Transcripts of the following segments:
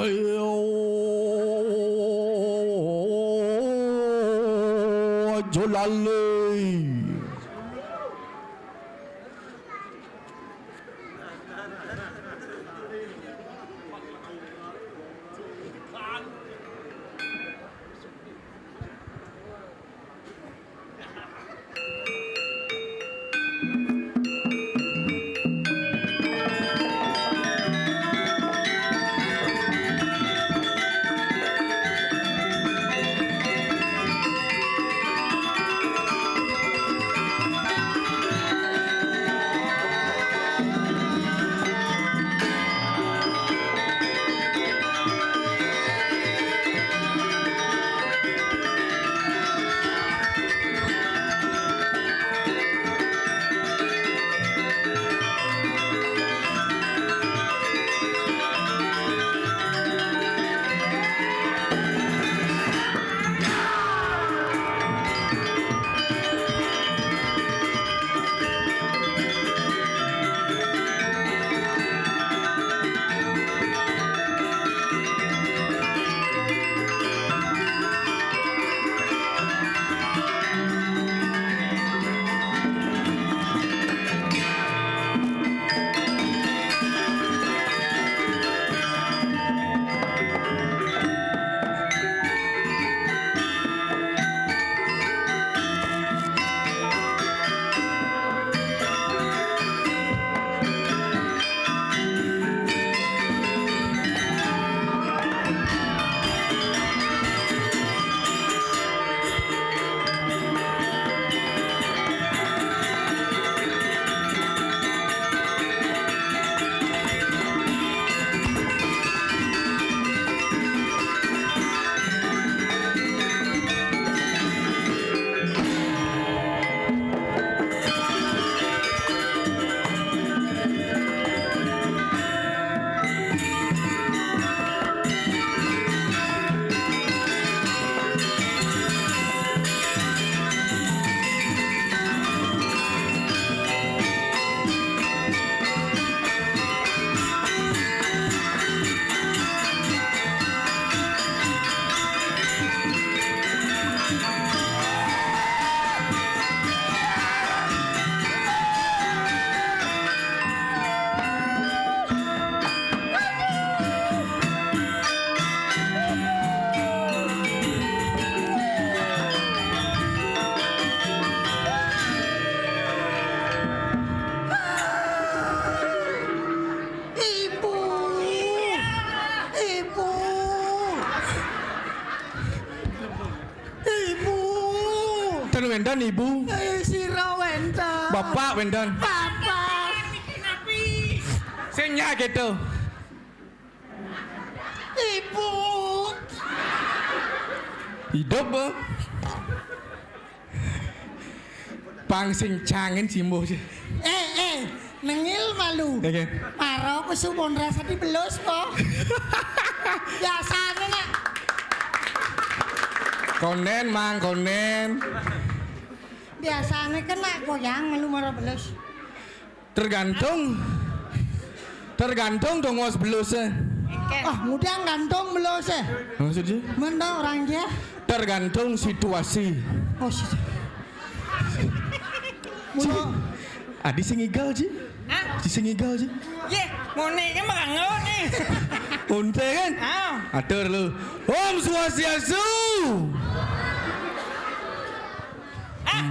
Ayo aja lali. Wendan ibu. Sira Wendan. Bapak Wendan. Bapak. Sing nyak gitu. Ibu. Hidup bu. Pang sing cangen simbo sih. Nengil malu. Oke. Maro kesuwun rasa dibelus po. Biasane nek. Konen mang konen. Biasane kena goyang melu maro belus. Tergantung dong was belusnya. Mudah gantung belus. Maksudnya? Mana orang dia? Tergantung situasi. Oh sih. Adi sing igal Ji. Hah? Sing igal Ji. Ye, ngone iki mah ngone. Unte kan? Atur lu. Om Swastiastu.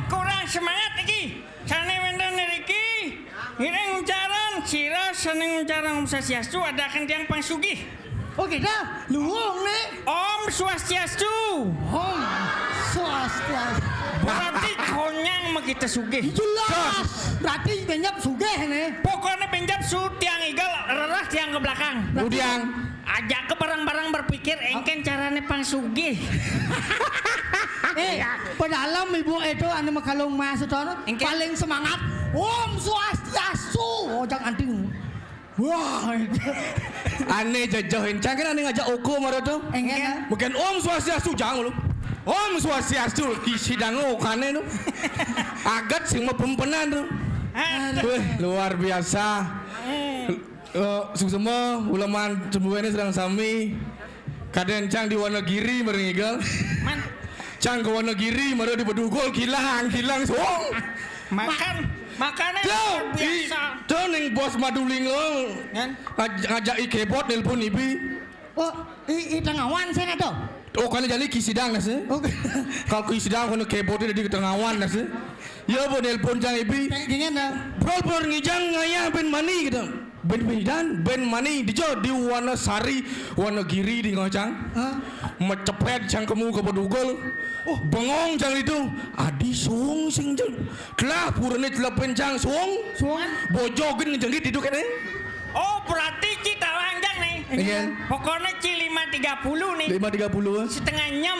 Kurang semangat iki. Sane Wendan niki. Ngireng ucaran sira seneng ucaran Om Swastiastu adakan tiang pangsugih. Oh gitu. Luwung nih. Om Swastiastu. Om Swastiastu. Berarti konyang mah kita sugih. Jelas. Berarti benjap sugih nih. Pokoknya benjap su tiang igal rerah tiang ke belakang. Udiang. Ajak ke barang-barang berpikir engken carane pangsugih. Pedalam ibu itu anu makalung masuk paling semangat. Om Swastiastu. Oh jangan anting. Wah. Aneh jajohin cangkir aneh ngajak oko marah tuh. Enggak. Bukan Om Swastiastu jangan lu. Om Swastiastu sidang okane tuh. Agat sing mau pempenan tuh. Wih luar biasa. Semua ulaman semua ini sedang sami. Kaden cang di Wonogiri merengigal. Man, Cang ke Wonogiri mari di Bedugul kilang suang. makannya Tuh, luar biasa. tuh ning bos Madulingo Kan? ngajak kebot nelpon ibi. Oh, tengawan saya tuh. Oh kan jadi kisidang nasi. Kalau kisidang kono kebot di tengawan nasi. Ya bo nelpon cang ibi. Gini dah. Bro ngijang ngaya ben mani gitu. Ben mani dijo di Wonosari Wonogiri di ngocang. Mecepet cang kamu ke Bedugul. Oh bengong cang itu. Adi suung sing jeng. Kelah purane telapen cang suung. Bojogin ngejengit itu kene. Oh berarti Ci Tawangjang nih. Iya. Pokoknya Ci 530 nih. 5.30. Setengah jam.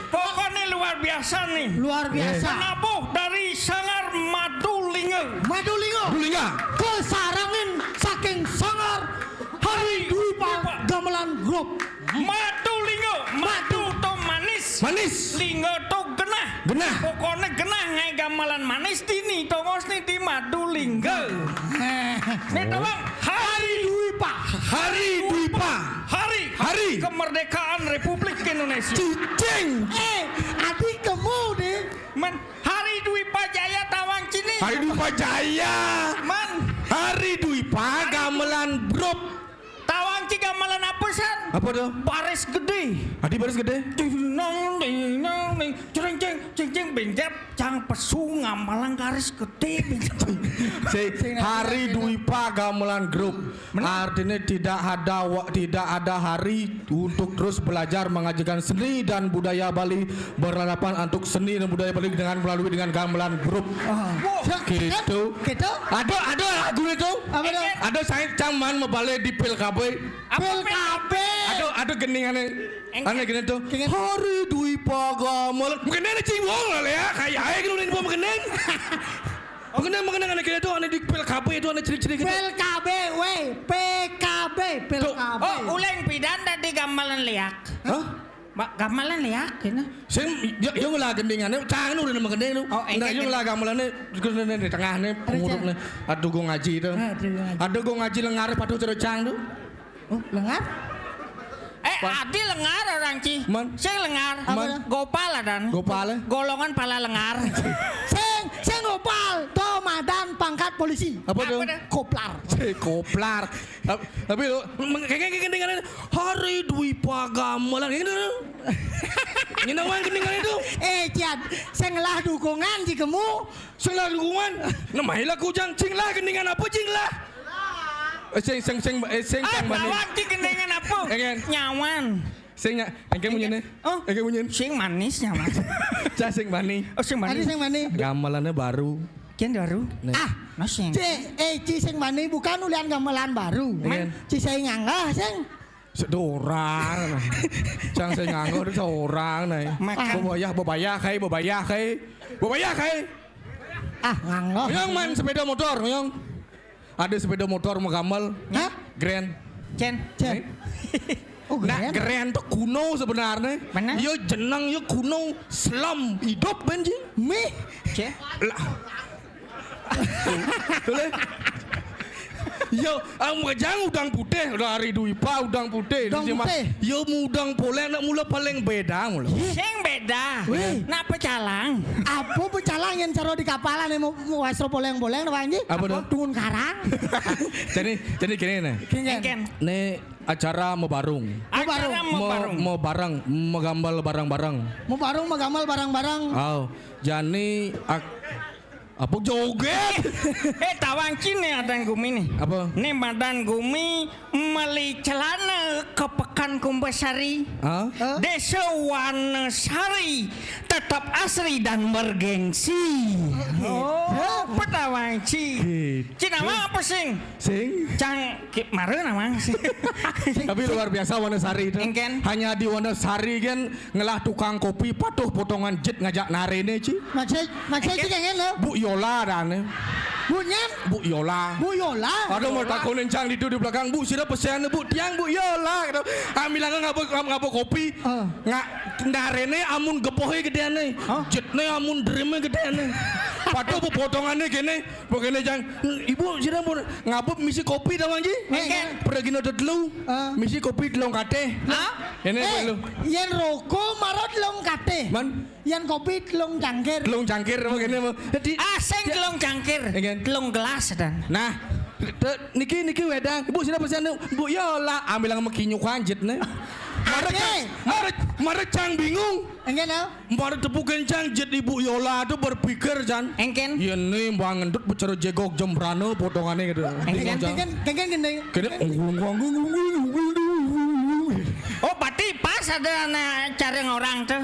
Pokoknya luar biasa nih. Luar biasa. Penabuh dari Sangar Madulingo. Madulingo. Dulinga. Kesarangin saking sangar Hari Dwipa Gamelan Group. Madulingo. Madu to manis. Manis. Lingo to genah. Genah. Pokoknya genah ngai gamelan manis dini. Tongos nih di Madulingo. Nih tawang. Hari Dwipa. Hari Dwipa. Hari. Kemerdekaan Republik Indonesia. Cicing. Adik kamu deh. Man, Hari Dwipa Jaya Tawang Cini. Hari Dwipa Jaya. Man, Hari Dwipa Gamelan Group. Tawang Ci gamelan apa san? Apa tuh? Baris gede. Adi baris gede. Dinong ceng benjap cang pesu ngamalang garis gede. Hari Dwipa Gamelan Group. Artinya tidak ada hari untuk terus belajar mengajarkan seni dan budaya Bali berhadapan untuk seni dan budaya Bali melalui gamelan grup. Gitu. Gitu. Ada lagu itu. Apa tuh? Ada saya cangman membalik di PLKB. PLKB. Ada geningannya. Aneh gini tuh. Hari Dwipa Gamelan. Mungkin ada cingwong lah ya. Kayak aja gitu nih mau mengenang. Mengenang anak kayak itu aneh di PLKB itu aneh ciri-ciri gitu. PLKB, weh. PKB. PLKB. Oh, uleng pidan tadi gamelan liak. Hah? Gamelan liak gitu. Sen yo lah gendingannya tangan udah nama gending tuh. Oh, Nah, yo lah gamelannya di tengahnya pengurupnya. Aduh gue ngaji tuh. Aduh gue ngaji lengar patuh terus cang tuh. Oh, lengar? Adi lengar orang Ci. Man. Saya lengar. Man. Gopal dan. Gopal. Golongan pala lengar. Seng ngopal. Tomadan pangkat polisi. Apa tuh? Koplar. Koplar. Tapi lo kayak gendingannya Hari Dwipa Gamelan kayak gitu. Ini namanya gendingan itu. Cian, saya ngelah dukungan jika kamu. Senglah dukungan. Namanya lagu jang cing lah gendingan apa cing lah. Seng cang bani. Tawang Ci gendingan apa? Nyawan. Sengnya, engke munyen. Oh, engke munyen. sing manis nyaman. Cah sing bani. Oh, sing Tadi manis. sing mani. Gamelannya baru. Kian baru. Nasing. Ci sing mani bukan ulian gamelan baru. Iya. Ci saya nyanggah sing. Seorang. Cang saya nganggur seorang nih. Makan. Bobaya kai. Nganggah. Ngoyong man sepeda motor, ngoyong. Ada sepeda motor mau gamal. Hah? Grand. Cen. Oh, Nah, Grand tuh kuno sebenarnya. Mana? Yo jenang yo kuno, selam hidup benjing. Mi. Cen. Lah. Boleh. Yo, jang udang putih dari Dwipa udang putih. Udang putih. Yo udang poleng nak mula paling beda mula. Sing beda. Weh. Nak pecalang. Apa pecalang yang caro di kapalan yang mau wasro boleng-boleng apa anjing? Apa tuh? Tungun karang. Jadi gini nih. Engken. Nih acara mau barung. Acara Mau bareng, mau gambal bareng-bareng. Mau bareng mau gamal barang-barang. Oh, jani apa joget? Tawang Cini ada gumi nih. Apa? Nih badan gumi meli celana ke Pekan Kumbasari. Hah? Desa Wanasari tetap asri dan bergengsi. Oh, Tawang Ci. Gitu. Cina mah apa sing? Sing. Cang mare nama sih. Tapi luar biasa Wonosari itu. Engken. Hanya di Wonosari kan ngelah tukang kopi patuh potongan jet ngajak narene ci. Macam itu yang lo. Bu Yola dan Bunyan. Bu Yola. Bu Yola. Ada mau takunin cang di belakang Bu sudah pesan Bu tiang Bu Yola gitu. Ambil ngapa kopi. Nggak narene amun gepohe gedeane. Jetne amun dreme gedeane. Waduh potongannya gini, begini jang. Ibu sira mau ngabuk misi kopi dah Ji? Pergi nodot dulu. Misi kopi delong kate. Ini dulu. Yen roko marot long kate. Man, Yen kopi telung cangkir. delong cangkir begini. Jadi Aseng telung cangkir, telung gelas dan. nah, niki wedang. Ibu sira pesan Bu Yola ambil yang mekinyu kanjet nih. Mare cang bingung. Enggak no? Mare tepuk kencang jet Ibu Yola tuh berpikir Jan. Engken. Iya nih mbak ngendut bicara jegok jembrano potongannya gitu. Kengken gini. Oh, berarti pas ada cara orang tuh.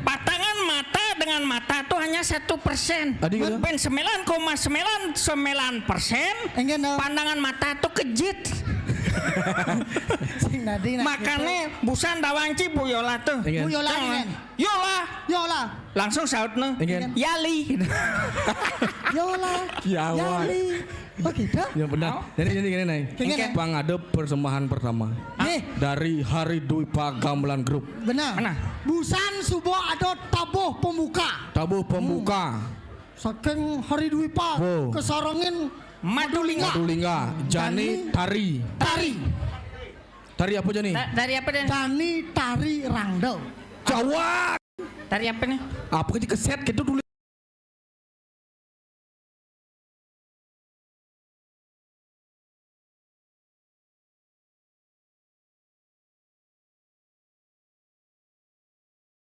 Patangan mata dengan mata tuh hanya 1%. Tadi gitu? Ben 9,99%. Enggak no? Pandangan mata tuh kejit. Sing nadi nak. Makanya busan dawangci Bu Yola tuh. Bu Yola kan? Yola. Yola. Langsung sautna. Yali. Yola. Yali. Oh gitu? Ya benar. Jadi gini nih. Gini. Bang ada persembahan pertama. Dari Hari Dwi Pak Gamelan Group. Benar. Mana? Busan subuh ada tabuh pemuka. Tabuh pembuka. Saking Hari Dwi Pak Oh. kesorongin Madulingga. Madulingga. Jani Tari. Tari. Tari apa Jani? Dari apa dan? Tani tari rangdel. Jawa. Dari apa nih? Apa di keset gitu dulu.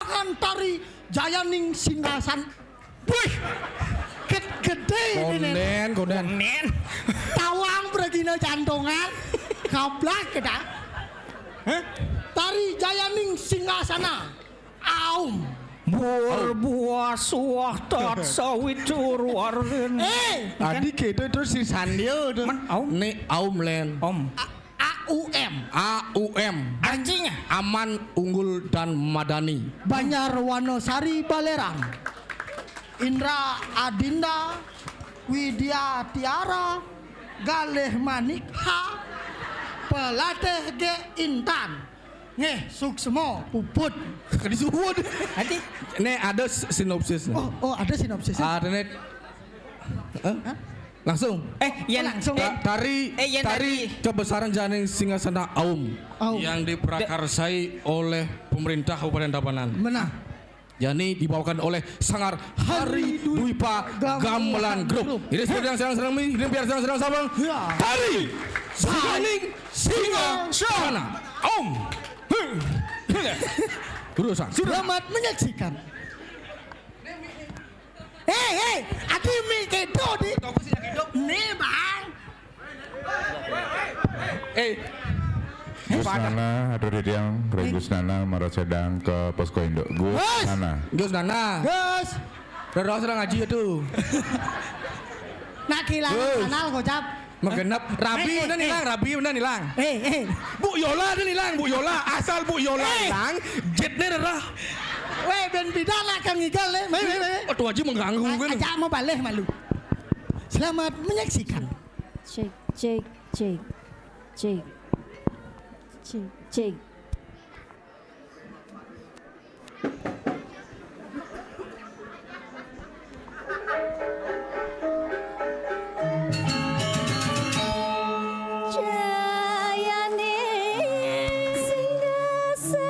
Kan tari Jayaning Singgasan. Wih, gede ini. Konden. Nen. Tawang beregina jantungan. Kablak kita. Tari Jayaning Singgasana. Aum. Berbuah suah tot sawitur warin. Tadi gitu terus si Sandio tuh. Man, Aum? Nih Aum Len. Om. AUM. AUM. Anjingnya. Aman, Unggul dan Madani. Banyar Wanosari Balerang. Indra Adinda. Widya Tiara. Galeh Manik H. Pelatih G Intan. Nih, Suksemo Puput. Disebut. Hati. Nih ada sinopsis. Oh ada sinopsisnya. Ada nih. Langsung. Langsung. Dari kebesaran Janing Singgasana Aum Aum. yang diprakarsai oleh pemerintah Kabupaten Tabanan. Mana? Yani dibawakan oleh Sanggar Hari Dwi Pak Gamelan Group. Ini sedang ini biar sedang sabang. Tari Janing Singgasana Aum. Berusaha. Selamat menyaksikan. Hei, aku mikir di. Nih bang. Gus Nana, aduh Didiang, Gus Nana, Maracedang ke Posko Induk. Gus Nana. Gus Nana. Gus. Terus sedang ngaji itu. Nak hilang kanal gocap. Menggenap Rabi udah hilang. Bu Yola udah hilang, Bu Yola. Asal Bu Yola hilang, jetnya dah. Weh ben bidana kang igal le. Aduh Haji mengganggu kan. Ajak mau balik malu. Selamat menyaksikan. Cek. Jayaning Singgasana.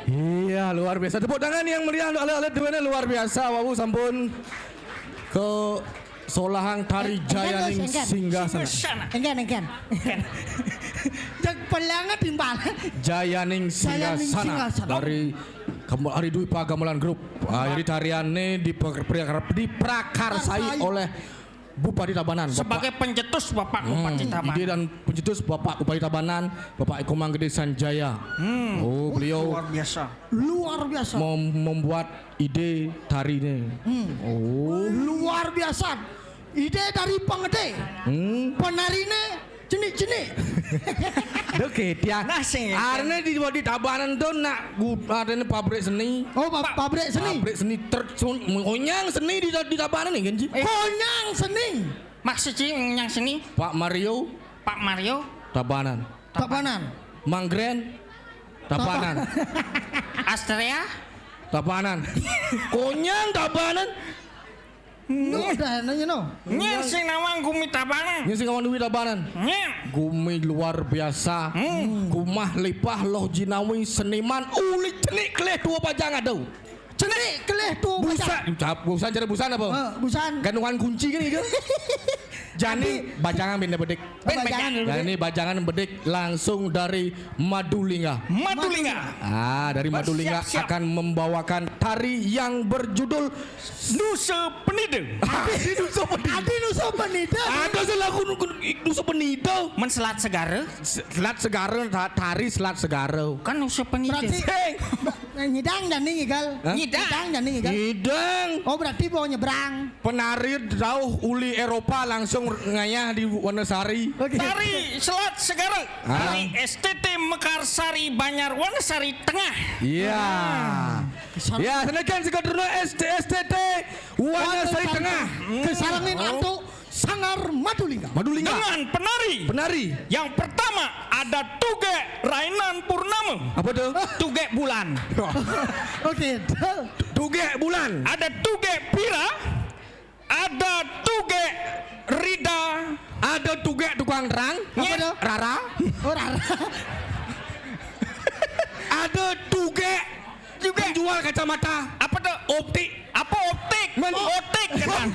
Iya, luar biasa. Tepuk tangan yang meriah untuk alat-alat duanya luar biasa. Wawu sampun ke Solahang Tari Jayaning Singgasana. Sana. Enggan. Jak pelanga timbal. Jayaning Singgasana dari Hari Dwi Pagamelan Group. Jadi tariannya diprakarsai oleh Bupati Tabanan. Sebagai pencetus Bapak Bupati Tabanan. Ide dan pencetus Bapak Bupati Tabanan, Bapak Eko Manggede Sanjaya. Oh, beliau Luar biasa. membuat ide tari ini. Oh, Luar biasa. Ide dari pengede. Penarine jenik-jenik. oke, dia. Nah, sing. Arne di Tabanan tuh nak adanya pabrik seni. Oh, pabrik seni. Pabrik seni mengonyang seni di Tabanan nih, Genji. Konyang seni. Maksudnya yang sini Pak Mario Pak Mario Tabanan. Tabanan. Manggren Tabanan. Astrea Tabanan. Konyang Tabanan. No, dah nanya no. Nyen sing nawang Gumi Tabanan. Ini sing kawan Dewi Tabanan. Nyen Gumi luar biasa. Kumah lipah loh jinawi seniman ulik cenik keleh dua pajang ada. Cenik keleh tuh. Busan cara busan apa? Busan. Gantungan kunci kan itu. Jani bajangan benda bedek. Bajangan. Jani bajangan bedek langsung dari Madulingga. Madulingga. Dari Madulingga Siap. akan membawakan tari yang berjudul Nusa Penida. Adi Nusa Penida. Adi Nusa Penida. Ada selaku Nusa Penida. Menselat segara. Selat Segara, tari Selat Segara. Kan Nusa Penida. Berarti nyidang dan nih gal. Hah? Nyidang dan nih gal. Hidang. Oh berarti mau nyebrang. Penari jauh uli Eropa langsung ngayah di Wonosari. Tari Selat Segara. Tari STT Mekarsari Banyar Wonosari Tengah. Iya. Ya, senajan sekadrono STT Wonosari Tengah. Kesarangin antu Sangar Madulingga. Madulingga. Dengan penari. Yang pertama ada Tuge Rainan Purnama. Apa tuh? Tuge Bulan. Oke. Tuge Bulan. Ada Tuge Pira. Ada Tuge Rida. Ada Tuge tukang terang. Apa tuh? Rara. Oh Rara. Ada Tuge Juga. penjual kacamata. Apa tuh? Optik. Apa optik? Optik kan.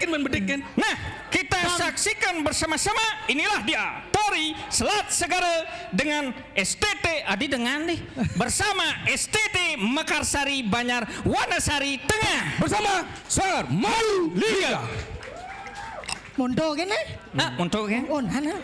Men bedekin. Nah, kita saksikan bersama-sama. Inilah dia tari Selat Segara dengan STT Adi dengan nih bersama STT Mekarsari Banyar Wonosari Tengah Bersama Sangar Madulingga. Mondo kene. Nah, untuk kan? Oh nana.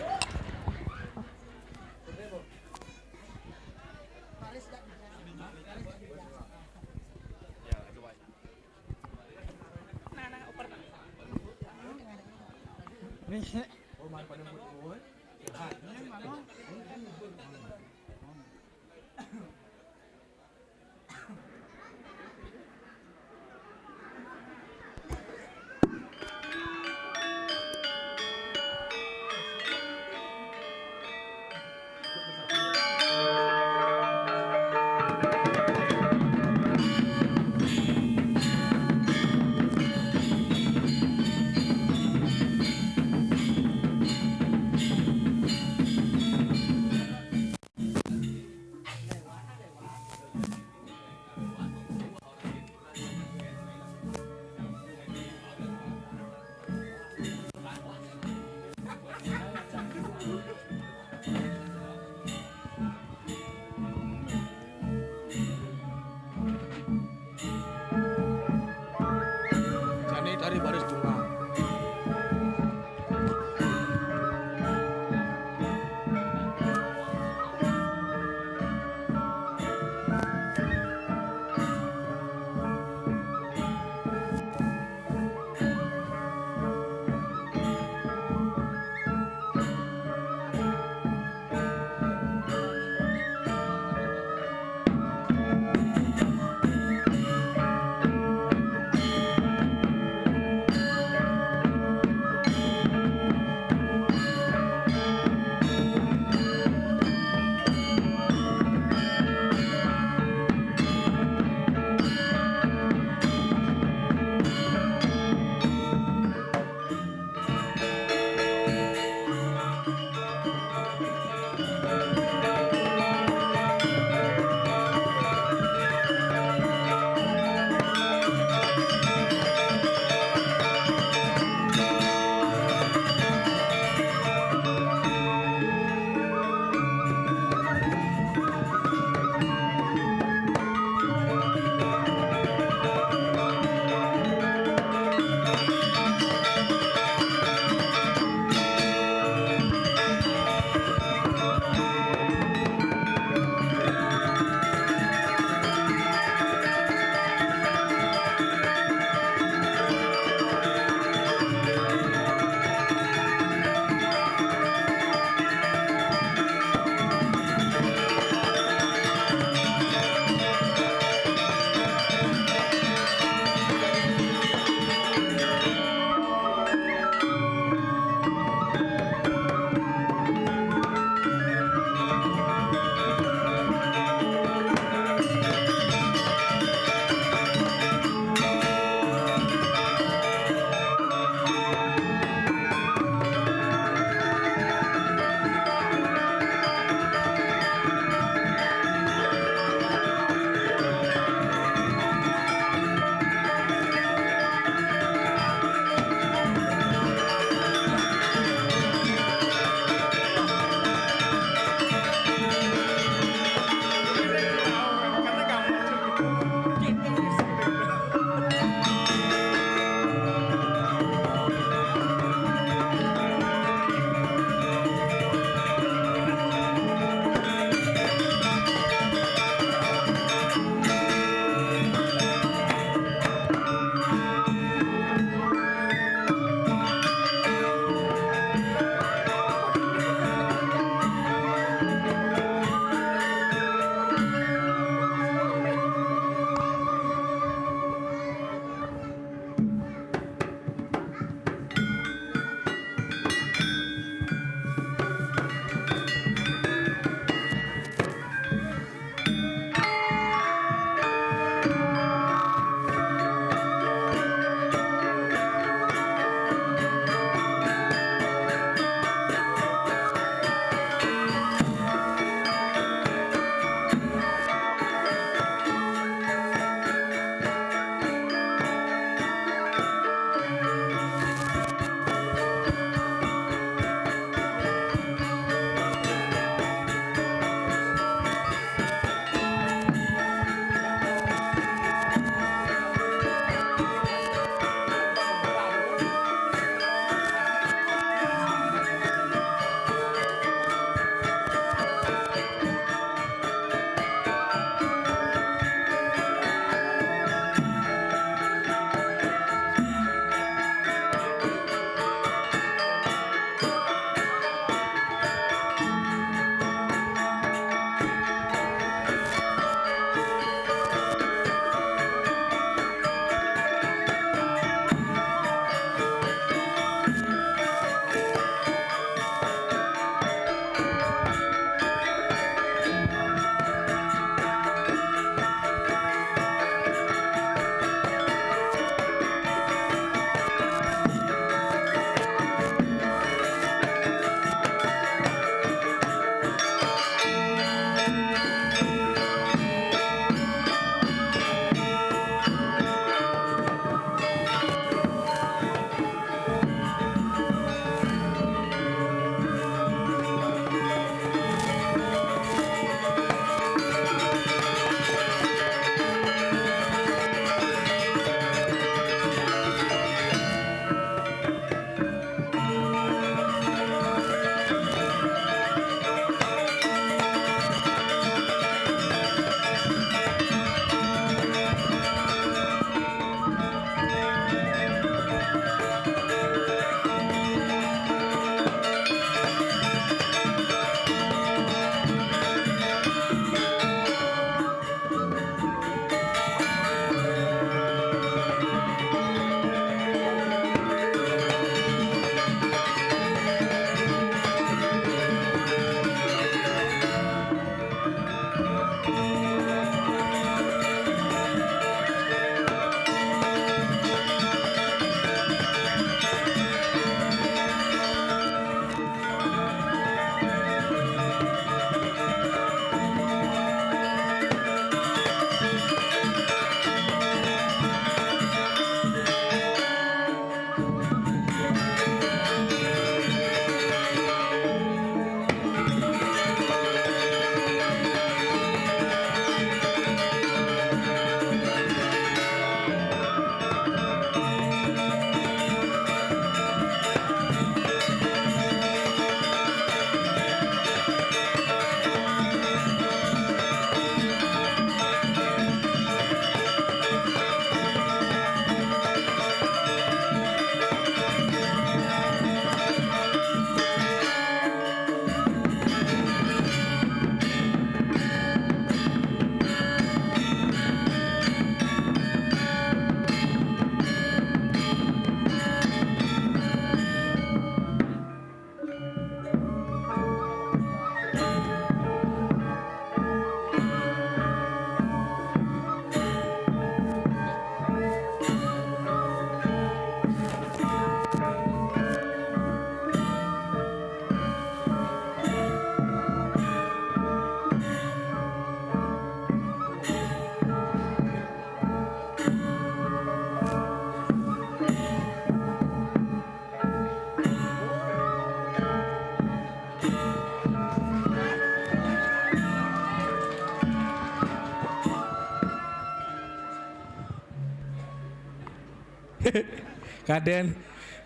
Jani tari baris tunggal.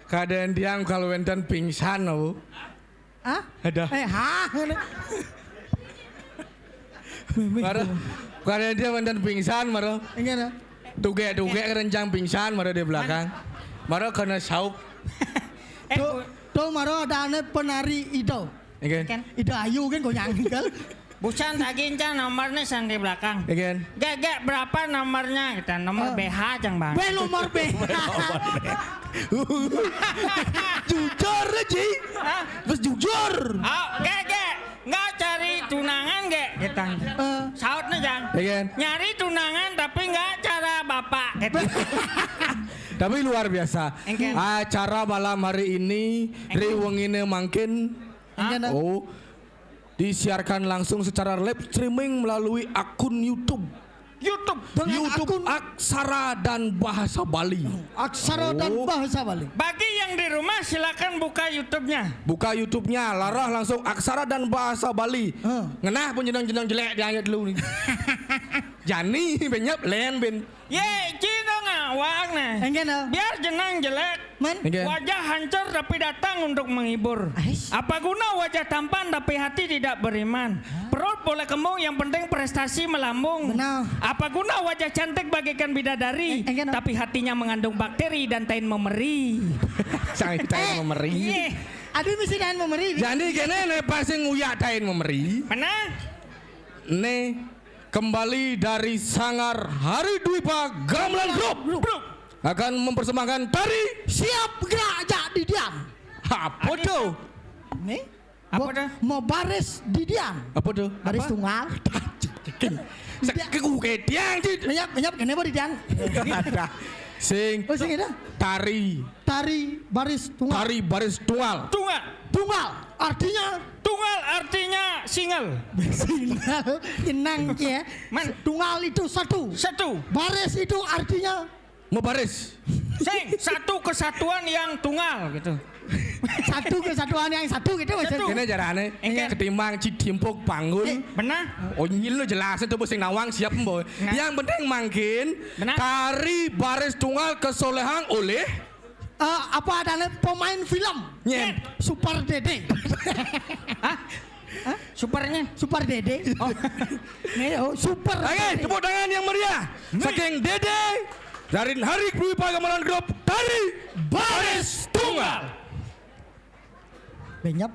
Kaden diang kalau wenten pingsan oh. Hah? Ada. Mara. Kaden dia wenten pingsan mara. Enggak. Tuge kerencang pingsan mara di belakang. Mara kena sauk. Tuh maro ada penari itu. Again. Itu Ayu kan kau nyanyi kan? Bukan lagi can nomornya sang di belakang. Again. Gak berapa nomornya kita nomor BH cang bang. Nomor B. Jujur aja. Terus jujur. Oh, gak nggak cari tunangan gak kita. Sautnya jang. Again. Nyari tunangan tapi nggak cara bapak. Gitu. Tapi luar biasa. Engken. Acara malam hari ini riwengine mangkin. Oh. Disiarkan langsung secara live streaming melalui akun YouTube Akun Aksara dan Bahasa Bali. Aksara dan Bahasa Bali. Bagi yang di rumah silakan buka YouTube-nya. Buka YouTube-nya, larah langsung Aksara dan Bahasa Bali. Ngenah pun jenang-jenang jelek diangkat dulu nih. Jani benyap len ben. Ye, cina ngawang nah. Enggak. Biar jenang jelek. Man. Engken. Wajah hancur tapi datang untuk menghibur. Ais. Apa guna wajah tampan tapi hati tidak beriman? Perut boleh kembung yang penting prestasi melambung. Benar. Apa guna wajah cantik bagaikan bidadari Engken. tapi hatinya mengandung bakteri dan tain memeri. Sang tain memeri. Ye, Adi mesti dan memeri. Jadi kene ne pasti nguyak tain memeri. mana? Ne kembali dari Sanggar Hari Dwipa Gamelan Group akan mempersembahkan tari Siap gerak jak didiam. apa tuh? Nih. Apa dah? Mau baris didiam. Apa tuh? Baris Apa? tunggal. Keku ketiang cit. Menyap kenapa didiam? Ada. Sing Oh sing itu. tari baris tunggal. tari baris tunggal. Tunggal artinya Tunggal artinya single. single tenang ya. Man. Tunggal itu satu. Baris itu artinya Membaris. Satu kesatuan yang tunggal gitu. satu kesatuan yang satu gitu maksudnya. Kene jarane Engke. ketimbang Cidimpuk Panggul. Benar? Oh nyil lo jelas itu sing nawang siap boy. Nah. Yang penting mangkin Benar. tari baris tunggal kesolehan oleh Apa adanya pemain film Nyen. Super Dede. Hah? Supernya? Super Dede. Oh. Nih, Super. Oke, tepuk tangan yang meriah. Saking Dede dari Hari Dwipa Gamelan Group tari baris tunggal. Benyap.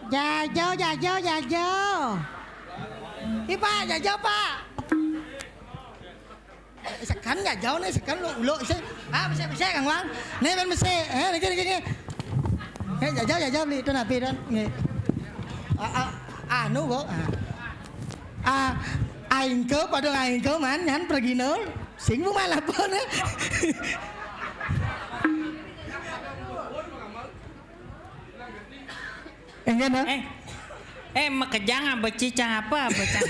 Dạ vô, dạ vô, dạ vô. Đi ba, dạ vô ba. Sekan dạ vô nih, sekan lu sih. Ah, bisa Kang Wang. Nih ben bisa. Niki. Dạ vô đi, trên api đó. Anu bố. Aing ke pada aing ke man nyan pergi nol. Sing bu malah pun. Enggak nah. Makejang becicang apa becang?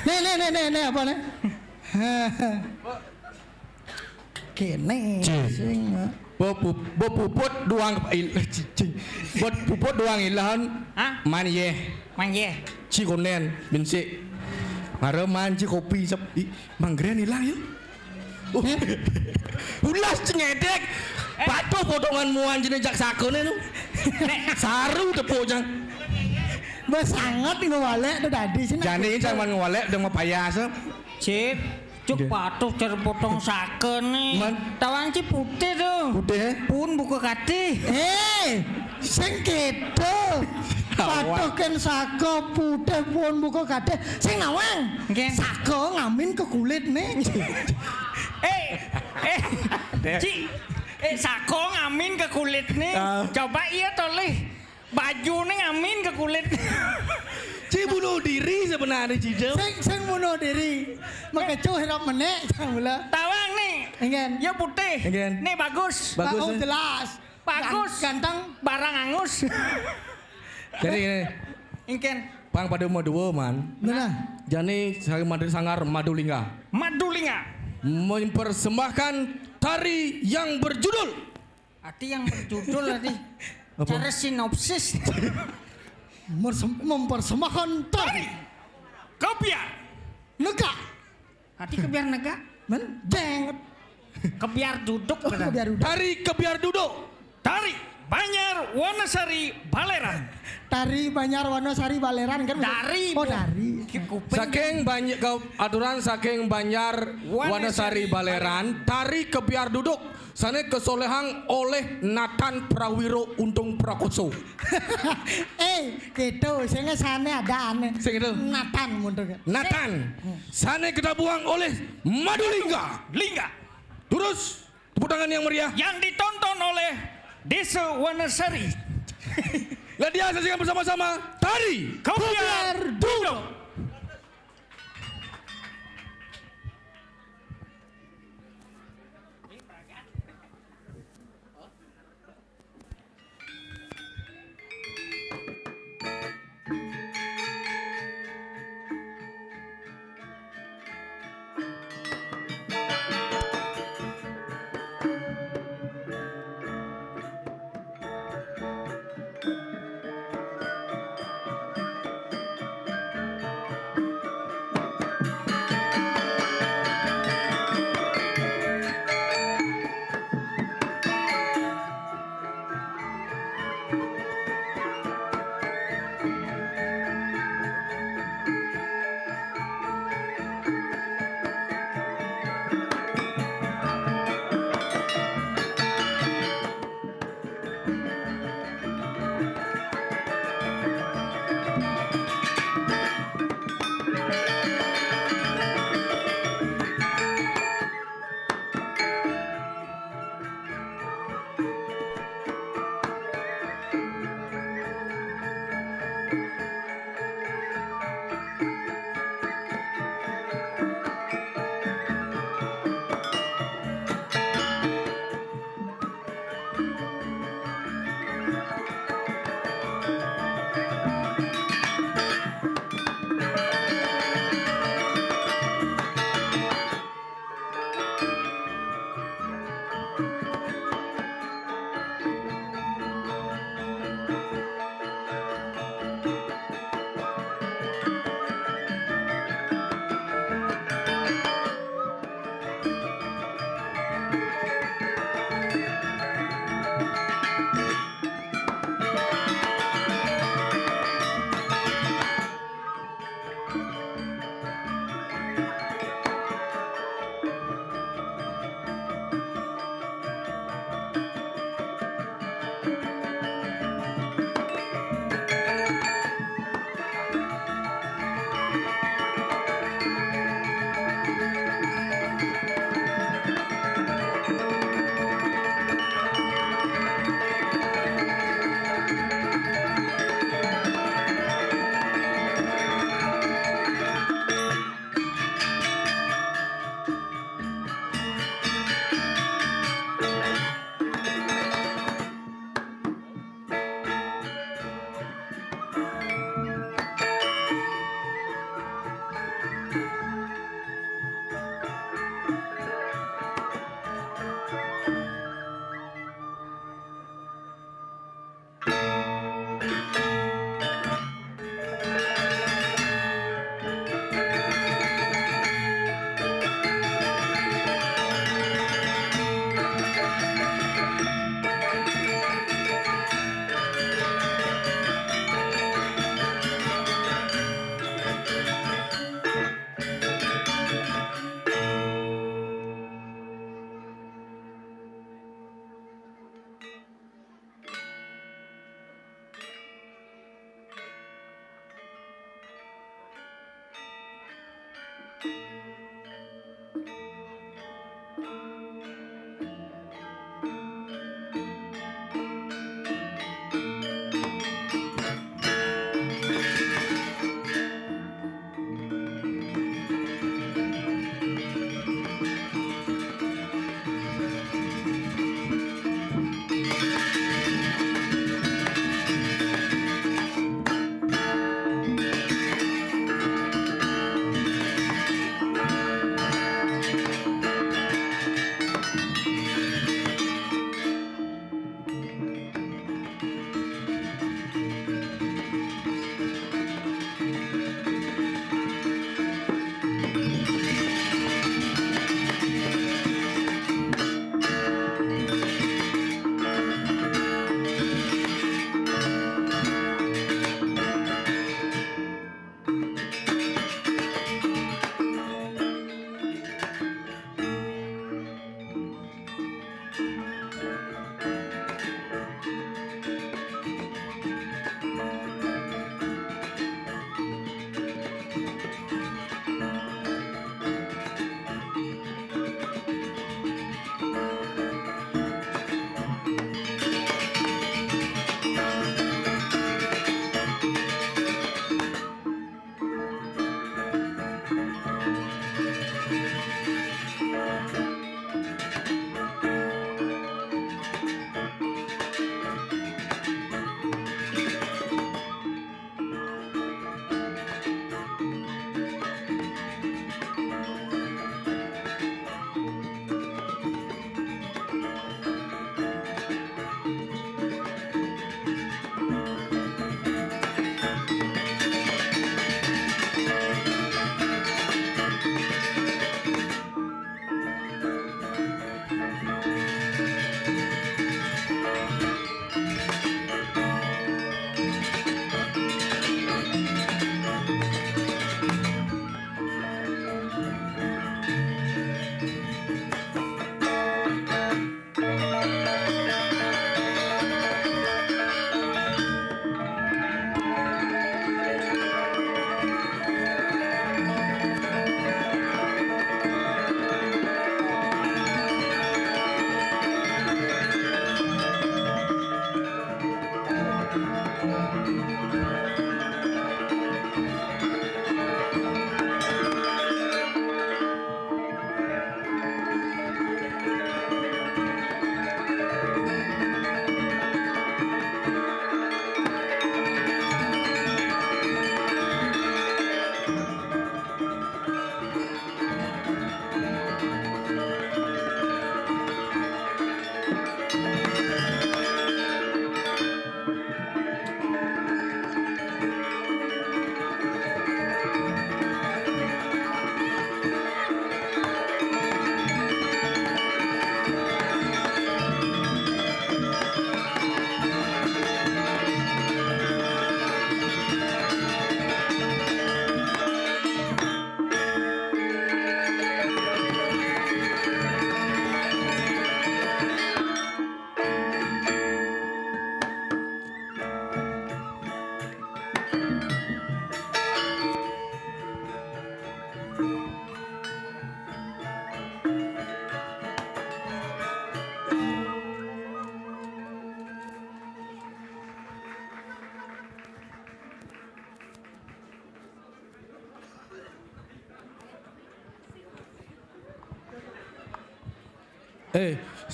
Nih apa nih? Kene sing puput doang buat puput doang ilahan man ye ci konen bensi ngareman ci kopi sepi manggren ilang yuk ulas cengedek patuh potongan muan jenis jak sakone nu saru tepuk jang besangat nih ngewalek tuh tadi sini jani sama ngewalek udah mau payah sep Cip cuk patuh cara potong saken nih tawang ci putih tuh pun buka kati sing gitu patuh kan sako putih pun buka kati sing nawang sako ngamin ke kulit nih Ci Sako ngamin ke kulit nih. Coba iya toleh. Baju nih ngamin ke kulit. Ci bunuh diri sebenarnya Cidem. Sing bunuh diri. Makecuh hirap menek jang mula. Tawang nih. Engen. Ya putih. Engen. Nih bagus. Bagus, eh? Jelas. Bagus. Ganteng. Barang angus. Jadi ini Ingken. pang pada mau dua man. Mana? Jani saya Madri Sanggar Madulingga Madulinga. mempersembahkan tari yang berjudul Ati yang berjudul tadi. Apa? Cara sinopsis. Mempersembahkan tari. Kebiar. Nega. Ati kebiar nega. Men jeng. Kebiar duduk. Biar udah. tari kebiar duduk. Tari Banjar Wanasari Baleran. Tari Banjar Wonosari Baleran kan? Dari. Oh dari. Saking banyak aturan saking Banjar Wanasari Baleran tari kebiar duduk sana kesolehang oleh Nathan Prawiro Untung Prakoso. Gitu. Saya sana ada aneh. Sing itu. Nathan mundur. Nathan sana kita buang oleh Madulingga. Lingga. Terus tepuk tangan yang meriah. Yang ditonton oleh Desa Wanasari. Lah dia saksikan bersama-sama tari Kebiar duduk.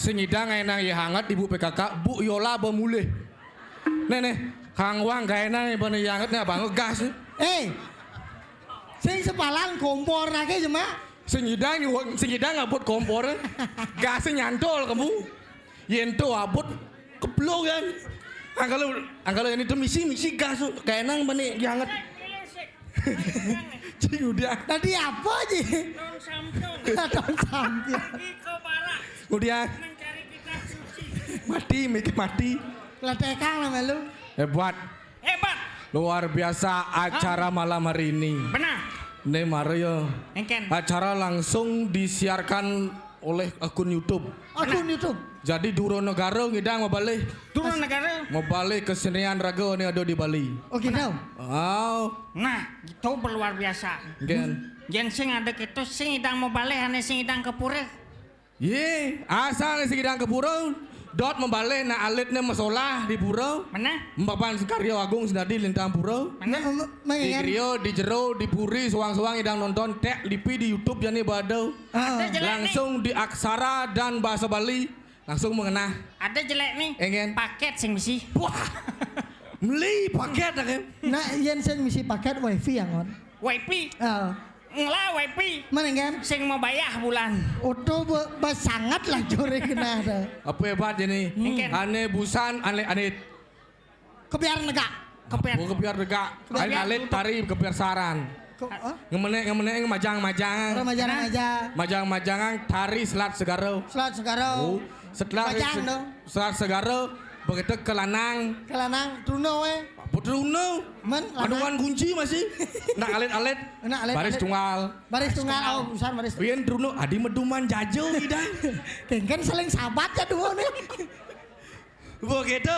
Sing idang enang ya hangat ibu PKK, Bu Yola bemulih. Nih, Kang Wang gak enak bane hangat nih abang gas. Sing sepalan kompor lagi cuma. Sing idang ngabut kompor. Gasnya nyantol kamu. Yento abut keblok kan. Angkalo ini tuh misi gas kayak enang bane hangat. Cing udah. Tadi apa aja? Don samping. Udah. Mati. Letekang nama lu. Hebat. Luar biasa acara malam hari ini. Benar. Nih Mario. Engken. Acara langsung disiarkan oleh akun YouTube. Jadi Duro Negara ngidang mau balik. Duro Negara. Mau balik kesenian raga ini ada di Bali. Oh gitu. Oh. Nah, itu luar biasa. Gen. Yang sing ada itu sing idang mau balik, ane sing idang kepure. Ye, asal sing idang ke pura. Dot membalik na alitnya masalah di pura. Mana? Mbapan karya agung sedadi lintang pura. Mana? Di Krio, di Jero, di Puri, suang-suang idang nonton tek lipi di YouTube yani badau. Langsung di aksara dan bahasa Bali langsung mengenah. Ada jelek nih. Engen. Paket sing misi. Wah. Beli paket kan. Nah, yen sing misi paket wifi yang on. WiFi. Ngelah WiFi. Mana kan? Sing mau bayar bulan. Oto sangat lah jore kena ada. Apa hebat ini? Ane busan, ane Kebiar negak. kepiar dega. Ane alit tari kepiar saran. Ngemene majang-majang. Majang-majangan tari selat segaro. Setelah selat segaro begitu kelanang Truno we. Putruno. Men, Aduan kunci masih. Nak alet-alet. Nak alet-alet. Baris tunggal. Baris tunggal, oh besar baris. Pian Truno adi meduman jajo ida. Kengken saling sahabat ya dua nih. Begitu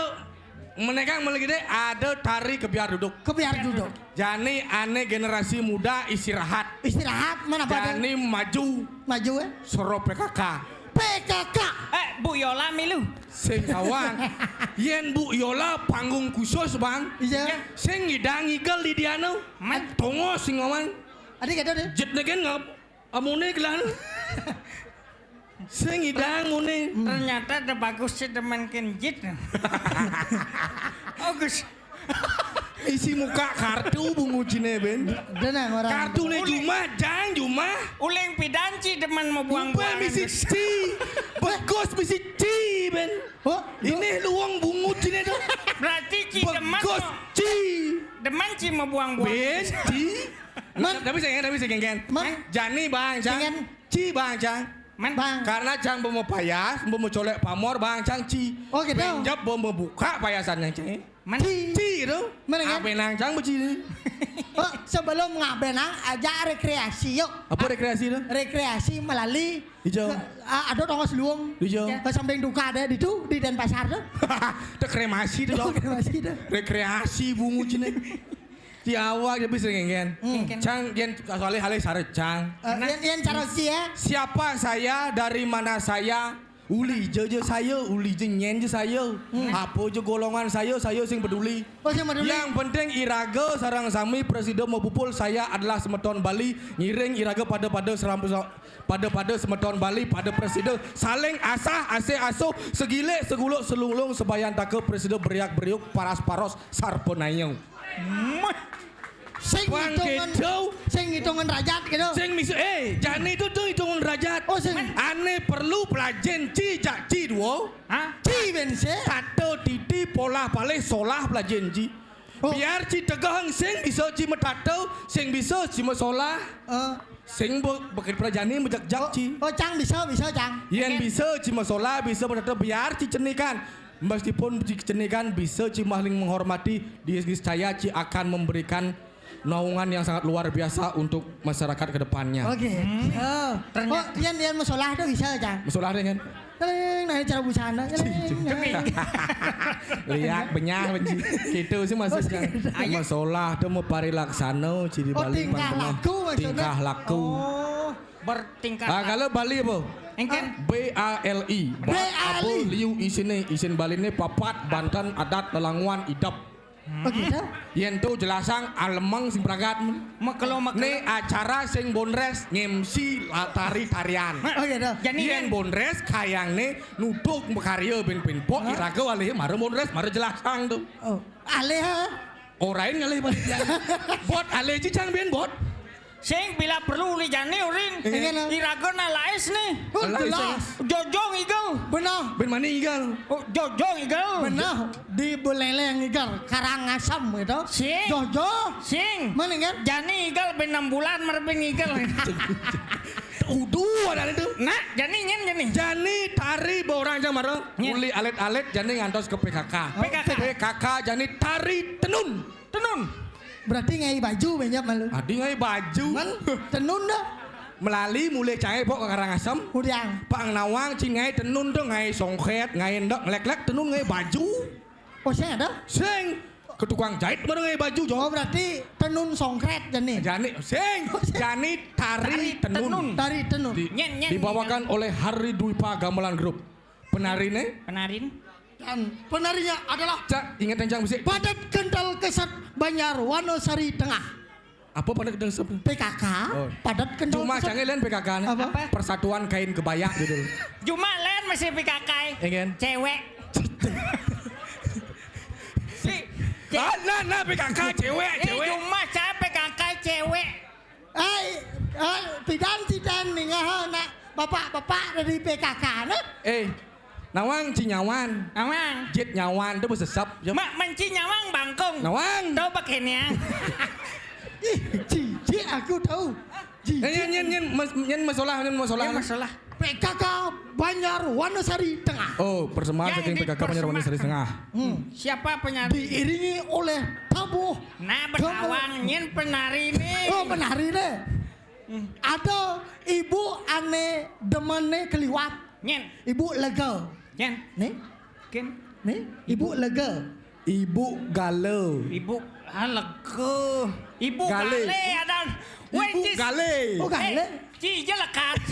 mereka melegide ada tari kebiar duduk. Kebiar duduk. Jani aneh generasi muda istirahat. Istirahat mana pada? Jani maju Maju ya. soro PKK. PKK. Bu Yola milu. Sing kawan. Yen Bu Yola panggung khusus bang. Iya. Sing ngidang igel di diano. Man. Tongo sing ngawan. Adik kata deh. Jet negen ngap. Amune kelan. Sing ngidang mune. Ternyata ada bagus sih teman kenjit. Bagus. Isi muka kartu bungu cine ben. Denang orang. Kartu ne Juma, jang Juma. Uleng pidanci teman mau Buang buang-buang. misi ci. Bagus misi ci ben. Oh, Ini luang bungu cine tuh. Berarti ci teman Bagus ci. deman ci mau buang-buang. Ben ci. Man. Tapi saya genggen. Man. Jani bang, jang. Genggen. Ci bang, jang. Man. Bang. Karena jang mau payas, mau colek pamor bang, jang ci. Oh, gitu. Benjap mau buka payasannya cing. Man. Ci itu. Mana kan? Apa nang jang ci. Oh, sebelum ngabenang aja rekreasi yuk. Apa rekreasi itu? Rekreasi melalui Hijau. ada tongos luang. Hijau. Ke samping duka ada di tu di Denpasar tuh. Itu kremasi itu Oh, dong. rekreasi tuh. Rekreasi bungu cine. Di awal dia bisa genggen. Cang yen soalnya halai sare cang. Yang cara sih ya. Siapa saya, dari mana saya, uli je saya, uli je nyen je saya. Apa je golongan saya sing peduli. Oh, saya peduli. Yang penting iraga sarang sami presiden mau pupul saya adalah semeton Bali, ngiring iraga pada semeton Bali pada presiden saling asah ase asuh segile seguluk selunglung sebayan take presiden beriak-beriuk paras paros sarpenayau. Sing Bang hitungan rajat gitu. Sing misu jani itu tuh hitungan derajat. Oh, sing Ane perlu pelajen ci jak ci duo. Hah? ci bense. Tato titi pola pale solah pelajen ci. Oh. Biar ci tegang sing bisa ci metato, sing bisa ci mesolah. Sing bekin pelajani mejak-jak ci. Oh, Cang bisa Cang. Yen bisa ci mesolah, bisa metato biar ci cenikan. Meskipun ci cenikan bisa ci mahling menghormati, saya ci akan memberikan naungan yang sangat luar biasa untuk masyarakat ke depannya. Oke. Oh, yang masalah tuh bisa Cang. Mesolah dengan Nah, cara busana. lihat benyah benci gitu sih maksudnya. Masalah tuh mau parilaksana ci di Oh, Bali tingkah laku maksudnya. tingkah laku. Oh, Bertingkah. Kalau Bali apa? Engken. BALI. Apa liu isin Bali ini papat Banten adat lelanguan idap. oh gitu. Yen tuh jelasang alemang sing pragat. Makelo Nih acara sing bonres ngemsi tari tarian. Oh gitu. Yen bonres kayang nih nutuk karya ben pok iraga walih mare bonres mare jelasang tuh. Oh, alih ha. Orain ngalih bot alih cicang ben bot. Sing bila perlu li jani urin. Engken. Iragona laes nih. Oh, Alih, jelas. Jojong igel. Benar. Ben mani igal. Oh, jojong igel. Benar. Di Buleleng igar Karangasem gitu. Sing. Jojo. Sing. Mana kan? Jani igel ben 6 bulan merbeng igel. Uduh ada itu. Nah, jani nyen jani. Jani tari borang jang marang. Nya. Uli alet-alet jani ngantos ke PKK. PKK jani tari tenun. Tenun. Berarti ngai baju banyak malu. Adi ngai baju. Man, tenun dah. Melali mulai canggih pok ke Karangasem. Udiang. Pang nawang ci ngai tenun tuh ngai songket ngai endok ngelek-lek tenun ngai baju. Oh, saya ada. Sing ke tukang jahit mana ngai baju jo. Oh, berarti tenun songkret jani. Jani sing jani tari tenun. Dari tenun. Nyen. Dibawakan oleh Hari Dwipa Gamelan Group. Penarine Penarin. Dan penarinya adalah Cak ingat yang besi. Padat Kendal Kesat Banjar Wonosari Tengah. Apa pada kedel sebelum? PKK. Oh. Padat Kendal Cuma Kesat. canggih lain PKK -nya. Apa? Persatuan Kain Kebaya gitu. Cuma lain masih PKK. Ingin? Cewek. Nah PKK cewek. Cuma saya PKK cewek. Tidak nih nak bapak dari PKK nah. Nawang Cinyawan. Awang. Jit nyawan itu bersesap. Mak menci nyawang bangkong. Nawang. Tahu pakainya. Cici aku tahu. Nyen masalah. Masalah. PKK Banjar Wanasari Tengah. Oh, persembahan Yang saking PKK Banjar Wanasari Tengah. Siapa penyanyi? Diiringi oleh tabuh. Nah, berkawang nyen penari nih. Oh, menari deh. Ada Ibu Ane Demane Keliwat. Nyen, Ibu Lega. nyen, Nih, kin, nih, Ibu Lega. Ibu Galau. ibu halego, ibu Gale. gale ada. Ibu Gale. Oh, Gale. Cija lekat.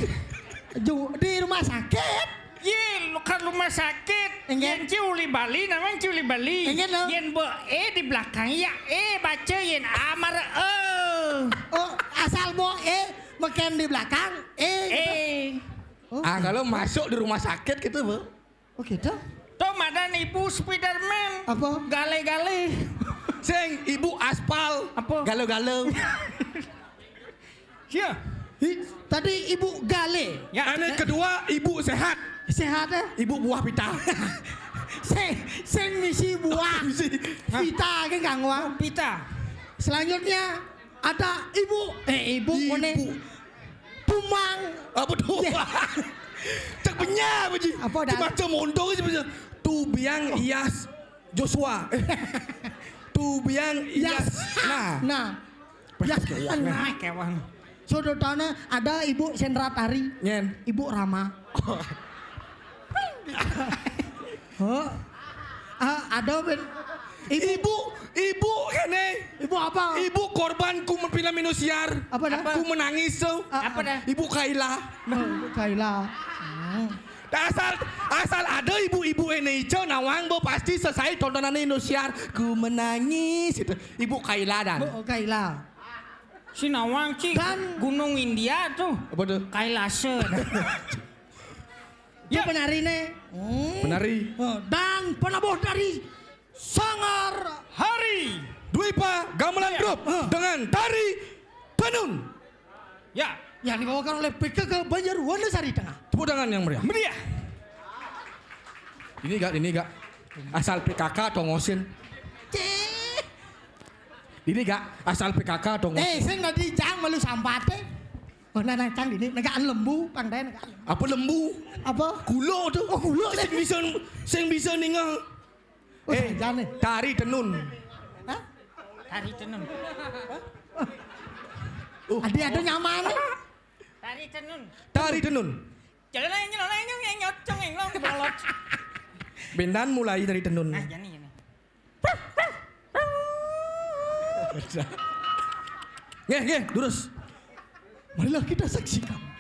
Di rumah sakit. Yen kan rumah sakit. Yen Enggak. ciuli Bali, namanya ciuli Bali. Enggak, no. Yen be di belakang ya baca yen amar Oh, asal bo makan di belakang. Oh, Kalau masuk di rumah sakit gitu, Bu. oh gitu. Tuh madan ibu Spiderman. Apa? Gale-gale. Sing ibu aspal. Apa? Galau-galau. Ya. Tadi Ibu Gale. Ya. Ane kedua ibu sehat. Sehat ya? Ibu buah pita. Sing misi buah. Vita ke gangwa. Pita. Selanjutnya ada Ibu mana? Pumang. Apa tuh? Cek benya apa sih? Apa dah? Macam mondo sih macam. Tubiang Iyas Joshua. Tubiang Iyas. Nah. Ya, Nah, kewan. Saudara ada Ibu Sendra Tari. Nyen. Ibu Rama. Oh. Ada Ibu kene. Ibu apa? Ibu korban ku film Indosiar. Apa dah? Ku menangis tuh. Apa dah? Ibu Kaila. Ibu Kaila. Asal ada ibu-ibu Indonesia nawang bo pasti selesai tontonan Indosiar. Ku menangis itu. Ibu Kaila dan. Bu Kaila. Sinawang Ci. Dan- Gunung India tuh. Apa tuh? Kailase. Ya penari nih. Penari. Dan penabuh dari Sanggar. Hari. Dwipa Gamelan Group dengan tari tenun. Ya. Yang dibawakan oleh PKK Banjar Wanasari Tengah. Tepuk tangan yang meriah. Meriah. Ini gak. Asal PKK tongosin. Ini gak asal PKK tongosin. Saya nggak dijang malu sampate. Oh, nah, cang ini negaan lembu, pandai negaan. Apa lembu? Apa? Kulo tuh. Oh, kulo. Sing bisa ninggal. Oh, jangan nih. Tari tenun. Hah? Tari tenun. Ada nyaman. Tari tenun. Tari tenun. Jangan nyot cengeng long bolot. Bendan mulai dari tenun. Nah, jani. Nge, terus. Marilah kita saksikan.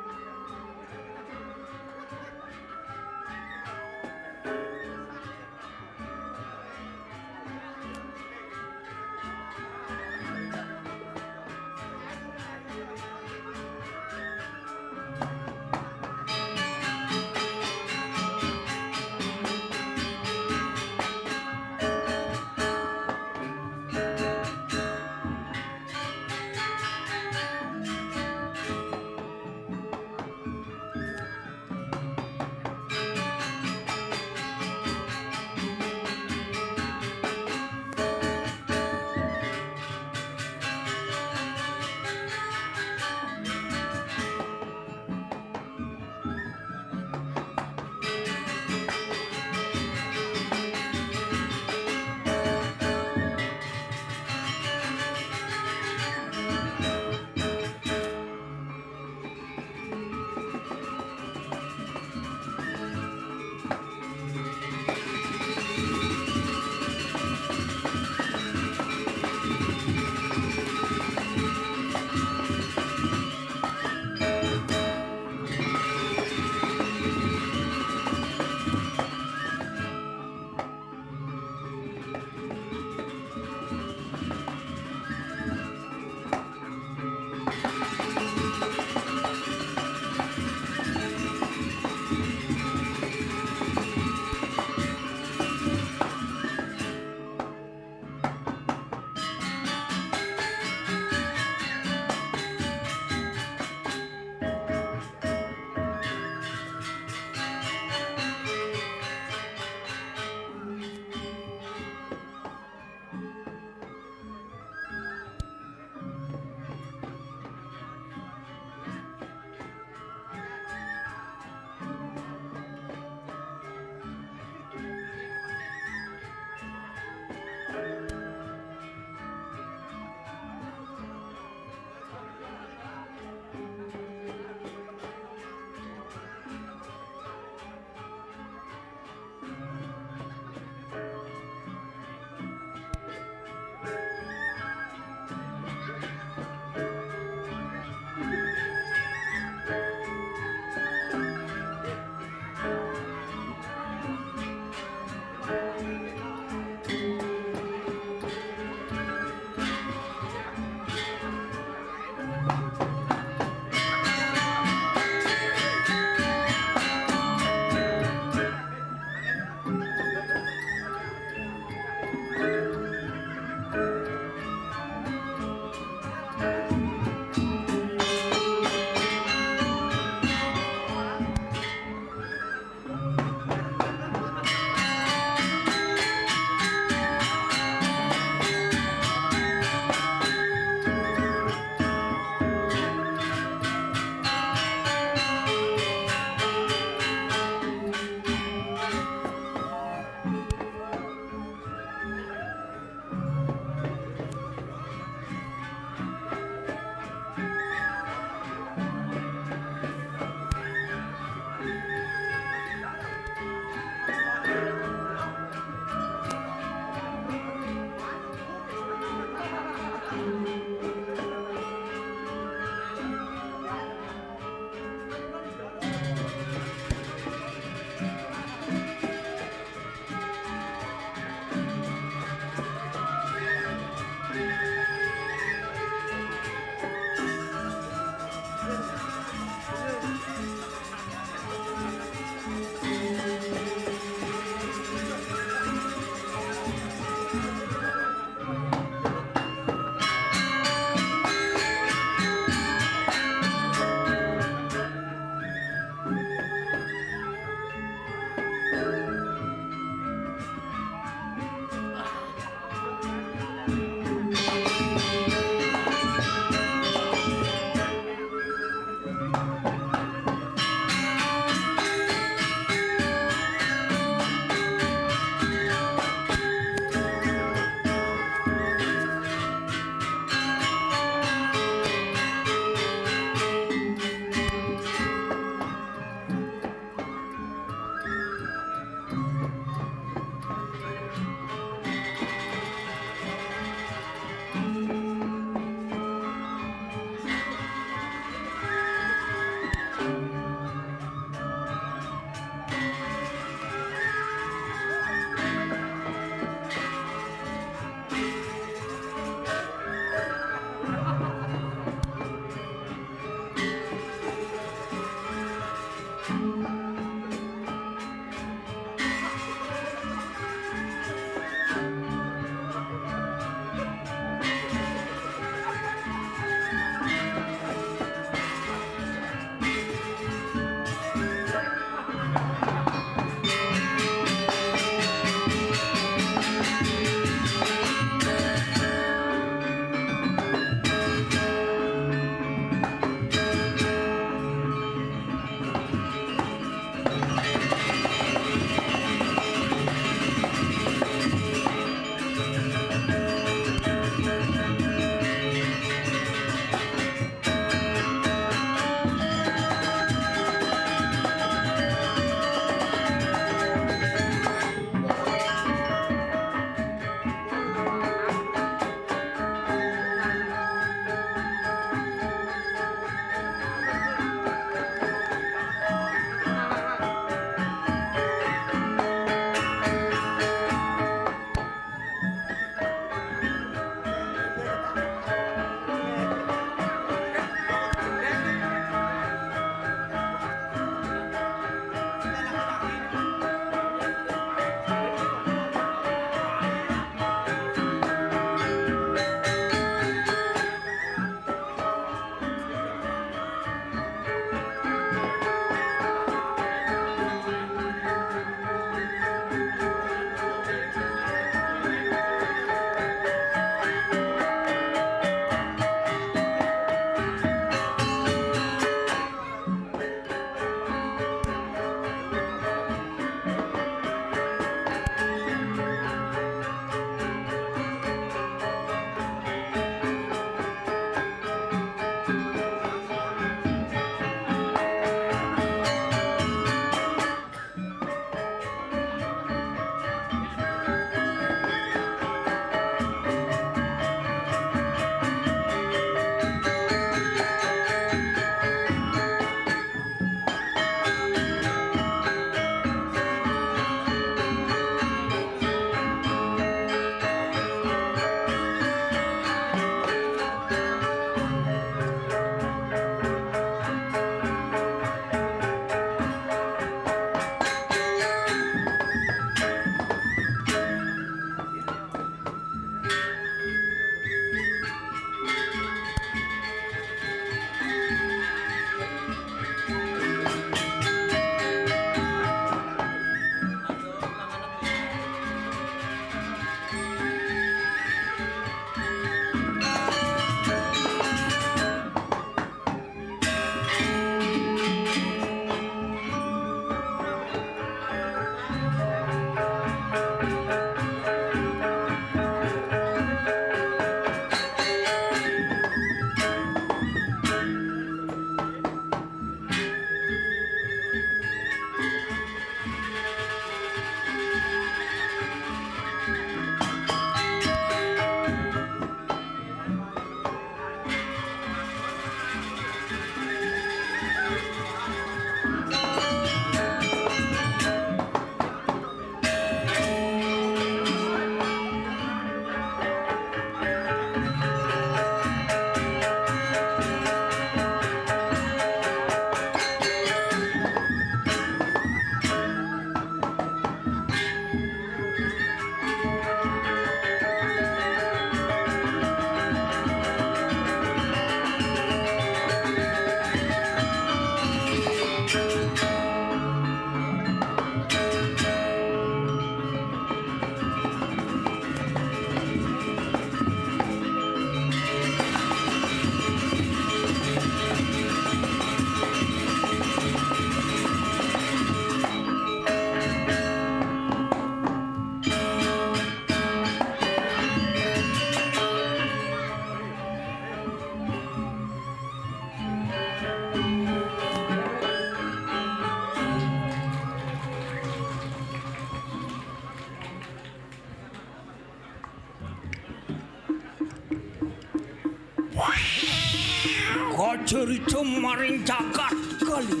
cerita maring jagat kali.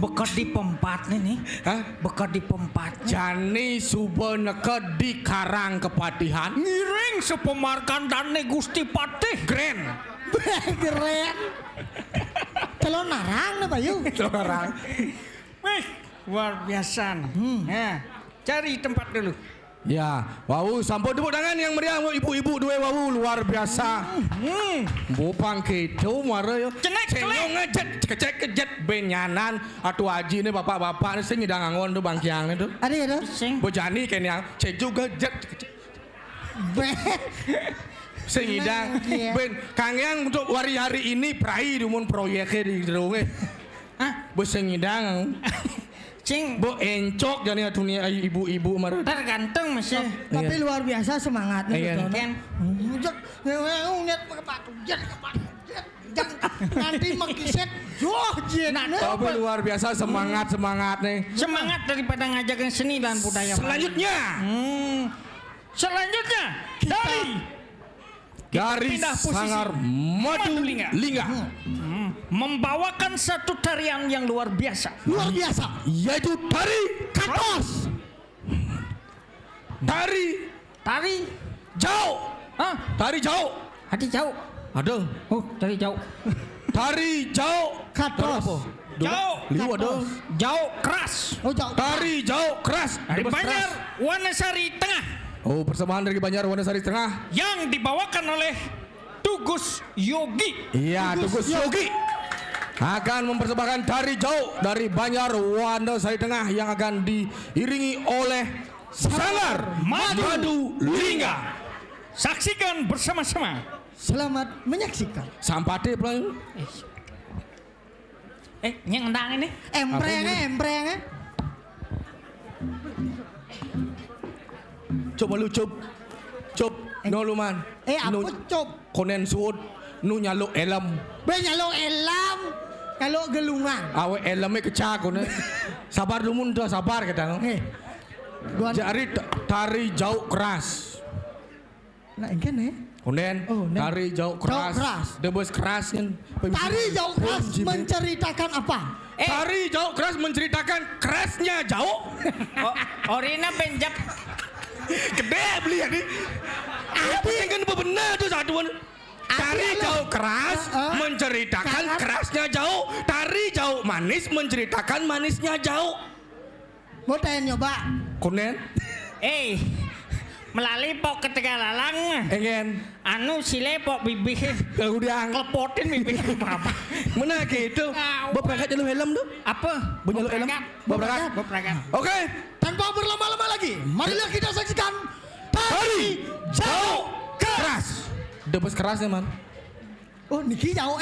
Bekat di pempatnya nih. Hah? Bekat di pempatnya. Jani suba neke di Karang Kepatihan. Ngiring sepemarkandane Gusti Patih. Grand. Keren. Telon narang na Bayu. Sekarang. Wih, luar biasa. Nah, cari tempat dulu. Ya, wow, sambut tepuk tangan yang meriah ibu-ibu dua wow luar biasa. Bopang gitu mara yo. Cenek, Senyum ngejet, kejet benyanan atu aji nih bapak-bapak nih sing ngidang angon tuh bangkiang nih tuh. Ada ya tuh? Sing. Bojani kenyang, cek juga jet. Sing ngidang Iya. ben kangen untuk hari ini prai dumun proyeknya di derunge. Hah? Bos sing ngidang. Cing, Bo encok jani atunya ibu-ibu mara. tergantung masih. Tapi luar biasa semangatnya. Iya. betul, no? Kan? Lihat ke batu, jet ke batu, jet. Nanti makiset, joh jet. Tapi luar biasa semangat nih. Semangat daripada ngajakin seni dan budaya. Selanjutnya Selanjutnya dari pindah posisi. Sanggar Madulingga membawakan satu tarian yang luar biasa. Luar biasa. yaitu tari Katos. Tari jauh. Hah? Tari jauh. Hati jauh. Aduh, Oh, tari jauh. tari jauh. Katos. Jauh. Liu ada. Jauh keras. Oh jauh. Tari jauh keras. Dari Debes Banjar keras. Wanasari Tengah Oh, persembahan dari Banjar Wanasari Tengah. yang dibawakan oleh Tugus Yogi. Iya, Tugus Yogi akan mempersembahkan tari jauh dari Banjar Wanasari Tengah yang akan diiringi oleh Sanggar Madulingga. Saksikan bersama-sama. Selamat menyaksikan. Sampate pelan. Yang endang ini. Empreng. Coba lu cup. No luman. Apa cop? Konen suut nu nyaluk elem. Benyalo elam. Kalau gelungan. Awe eleme kecak konen. Sabar lumun dah sabar kita no. Jari tari jauh keras. Nah, ini Konen Oh, nen. tari jauh keras. keras. Debes keras kan. Tari jauh keras menceritakan apa? Tari jauh keras menceritakan kerasnya jauh. Orina benjak. Gede beli ya nih. Apa yang kan benar tuh satuan. Tari jauh keras menceritakan kerasnya jauh. Tari jauh manis menceritakan manisnya jauh. Mau tanya nyoba. Konen Melalui pok ketika lalang. engen Anu sile pok bibih. udah Klepotin bibih apa? mana gitu. Bapak berangkat jalur helm tuh. Apa? Bunyalo helm. Bapak berangkat. Oke. Tanpa berlama-lama lagi, marilah kita saksikan Tari jauh keras. Debes kerasnya man. Oh, Niki jauh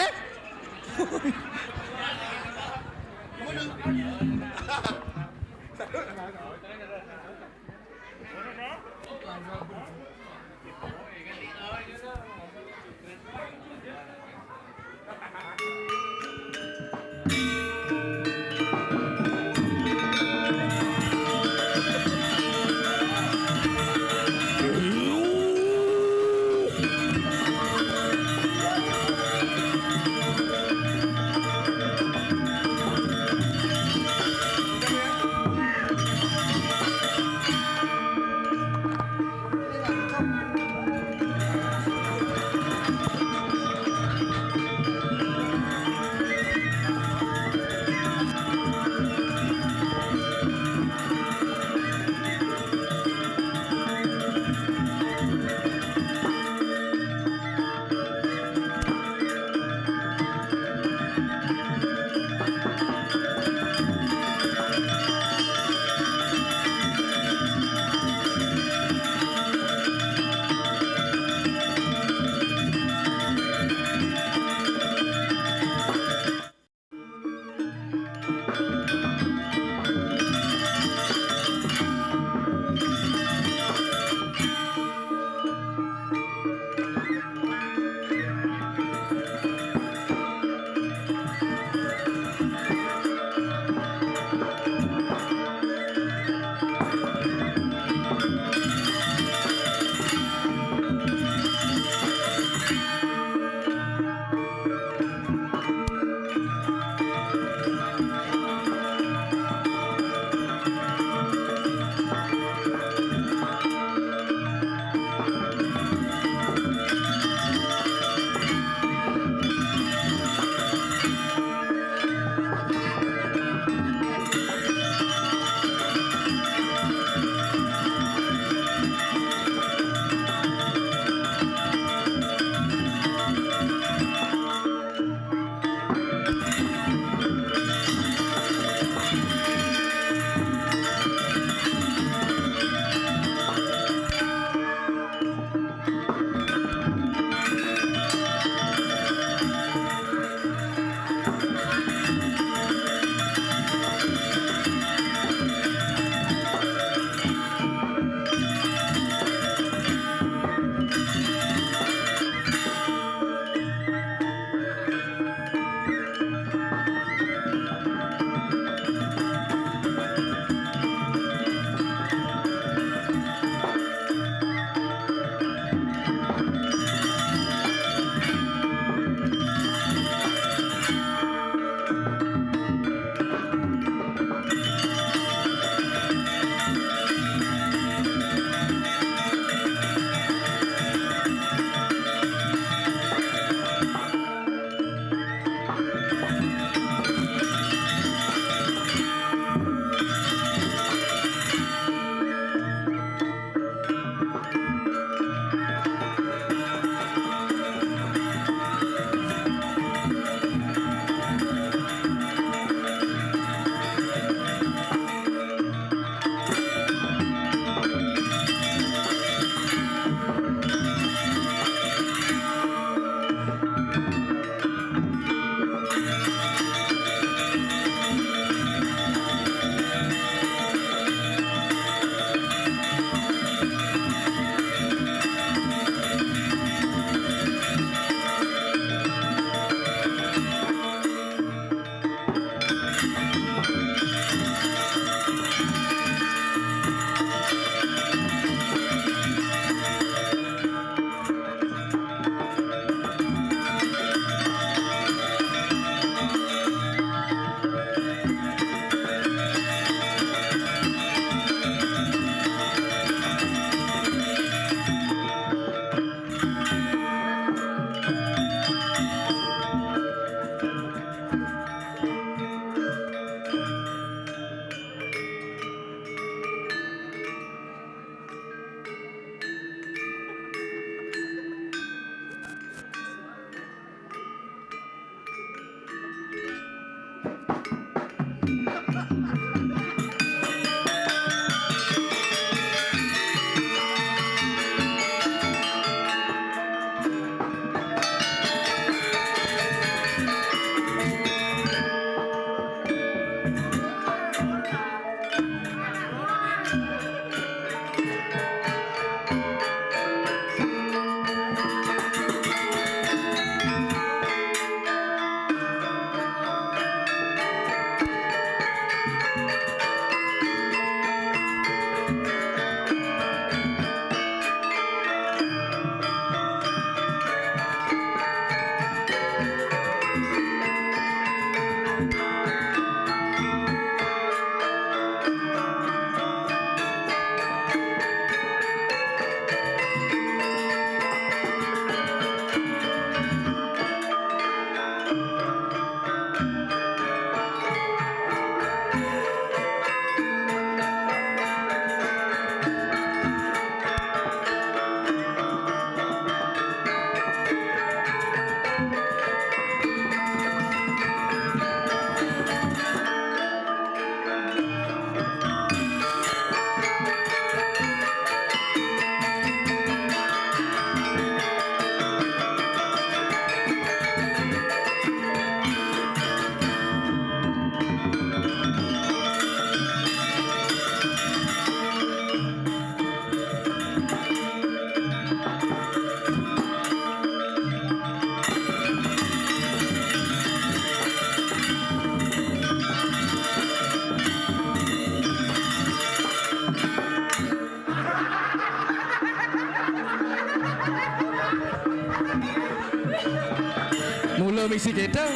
isi kita.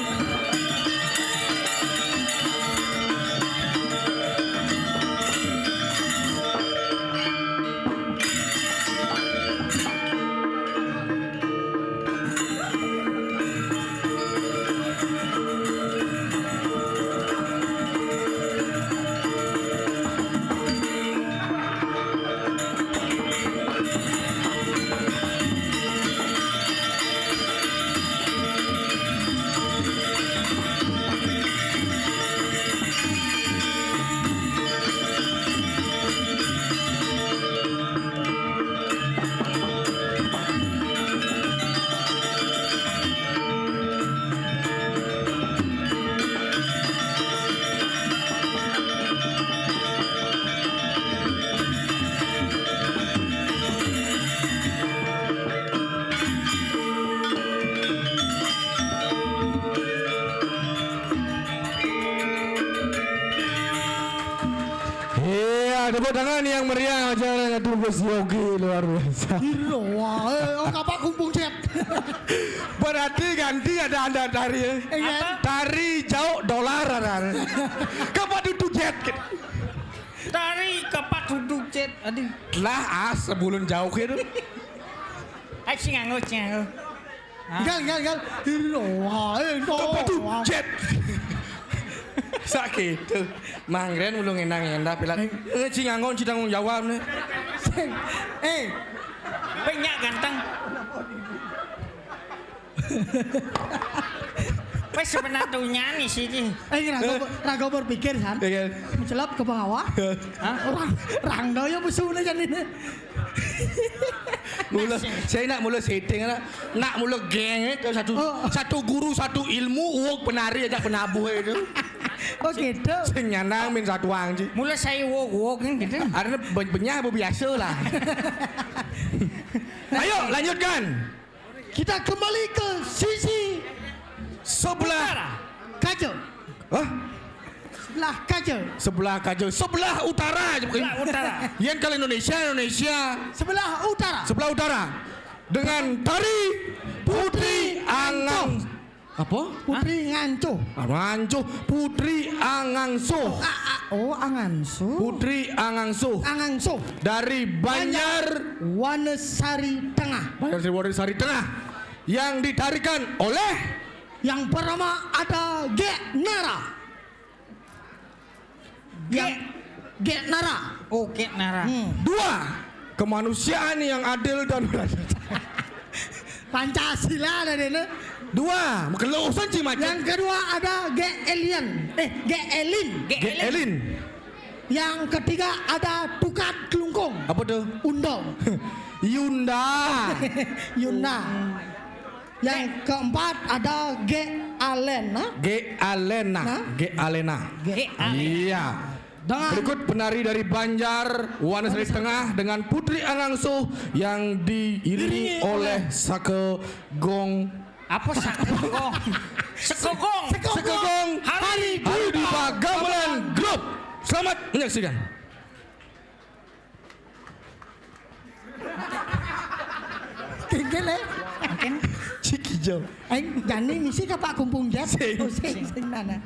Tepuk tangan yang meriah acara Tubus Yogi luar biasa. Wah, kapak kumpung cet. Berarti ganti ada anda tari. Tari jauh dolar ada. Kapak duduk jet. Tari kapak duduk jet. Aduh. Lah sebelum jauh itu. Ai nganggo. Gal. Wah, Kapak duduk jet. Sakit tuh. Mangren ulung enang-endah bilang, cingangon tanggung jawab nih. Banyak ganteng. Wes sebenarnya nih sih. raga berpikir san. Mencelap ke bawah. Orang doyo musuhnya jadi ini. Mula saya nak mula setting nak mula geng itu satu guru satu ilmu penari aja penabuh itu. Oh gitu. Senyanang min satu wang sih. Mula saya wok kan gitu. Ada banyak biasa lah. Ayo lanjutkan. Kita kembali ke sisi Sebelah kaca. Hah? Sebelah kaca. Sebelah utara. Sebelah utara. Yang kalau Indonesia. Sebelah utara. Dengan tari Putri Angang. Apa? Putri Nganco. Nganco. Putri Angangso. Angangso. Putri Angangso. Dari Banjar Wanesari Tengah. Wanesari Tengah. Yang ditarikan oleh yang pertama ada Gek Nara. Gek Nara. Oh, Gek Nara. Dua, kemanusiaan yang adil dan beradab. Pancasila ada ini. Dua, kelulusan cimacan. Yang kedua ada Gek Elin. Yang ketiga ada Tukat Kelungkung. Apa tuh? Undong. Yunda. Yang keempat ada Gek Alena. Iya. Berikut penari dari Banjar Wanesari Tengah dengan Putri Angangso yang diiringi oleh Sake Gong. Apa Sekegong? Sekegong Hari Dipa Gamelan Group. Selamat menyaksikan. Kengkele. Ciki jauh. Jani misi ka Pak Kumpung Jet. Sing. Sing nana.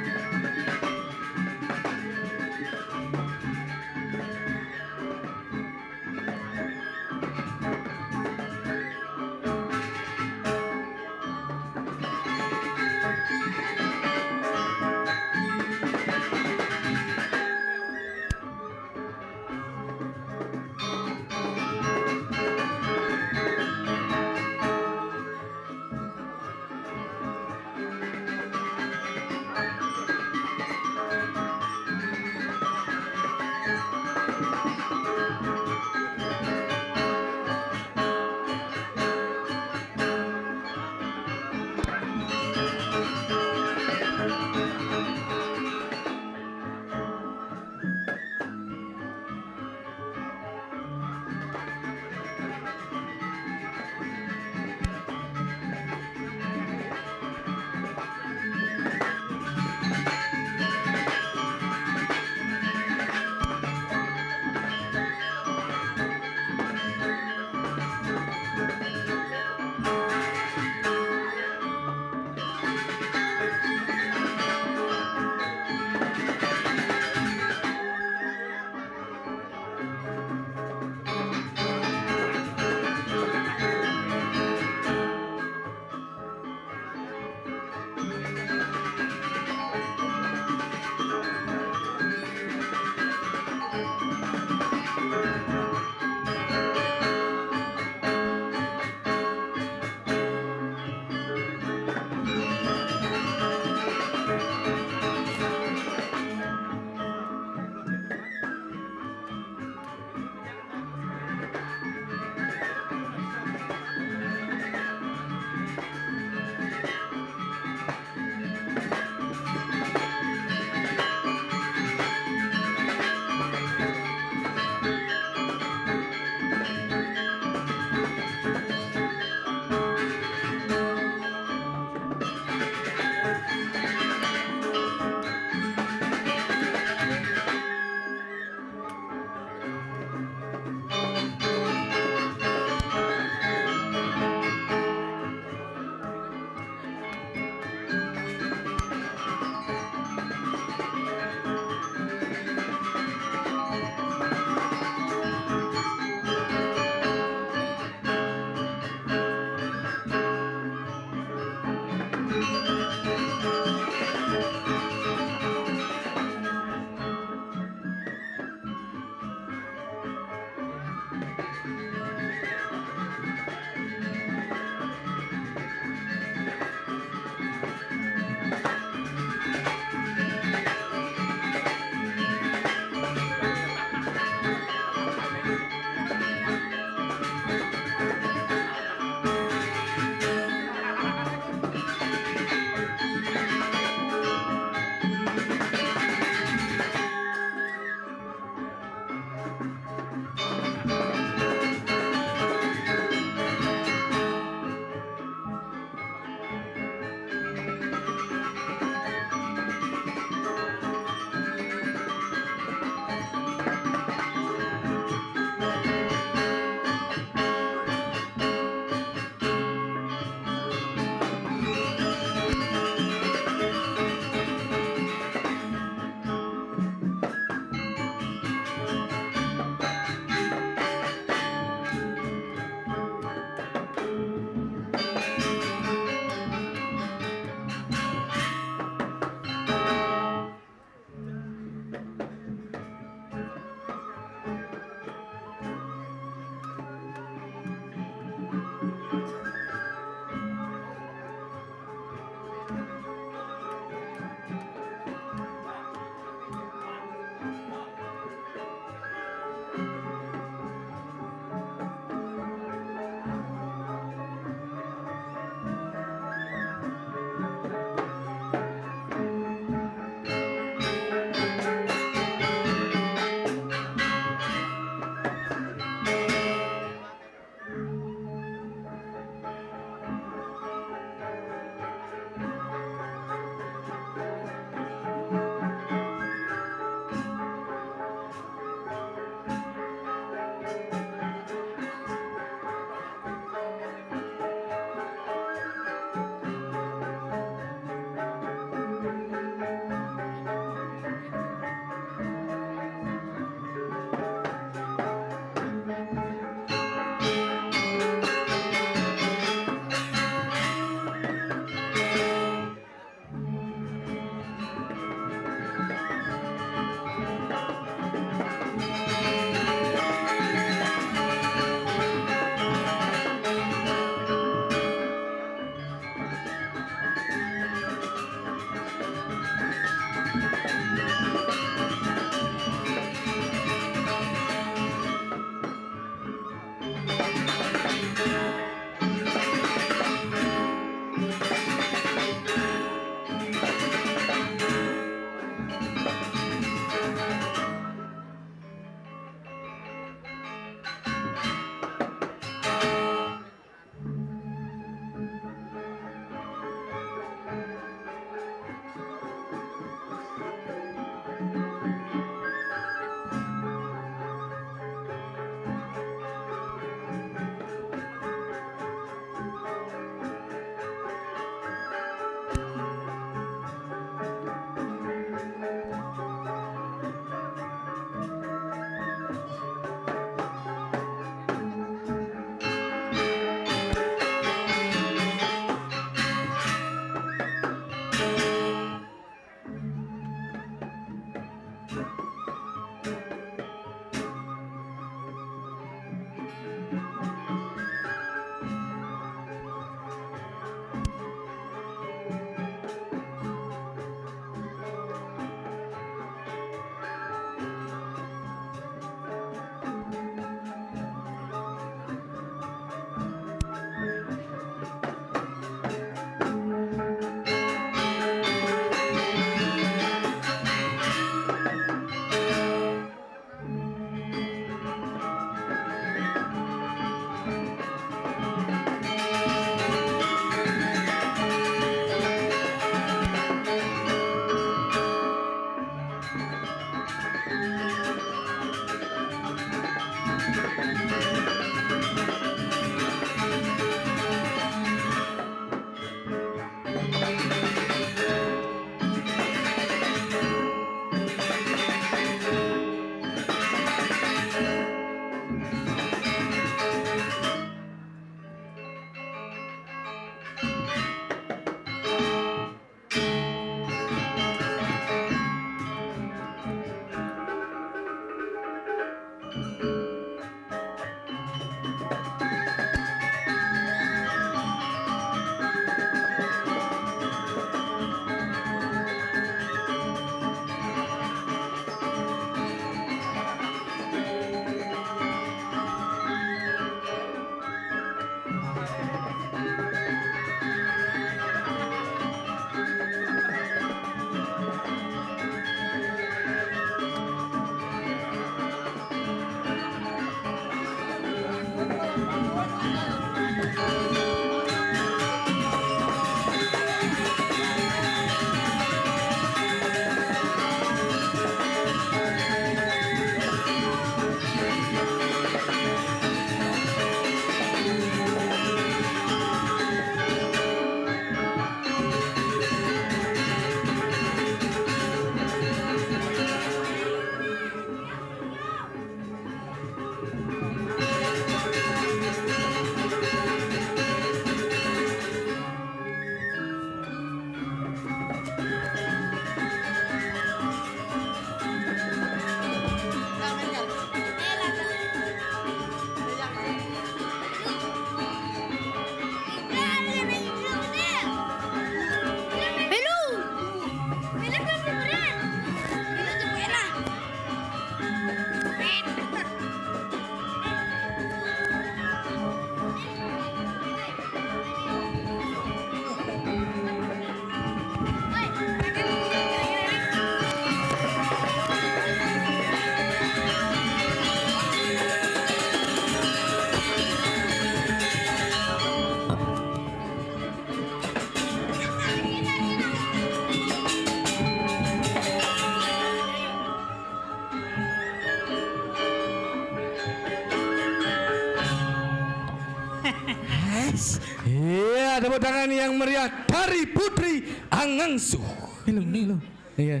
Iya, tepuk tangan yang meriah dari Putri Angangsu. Hello, hello. Iya.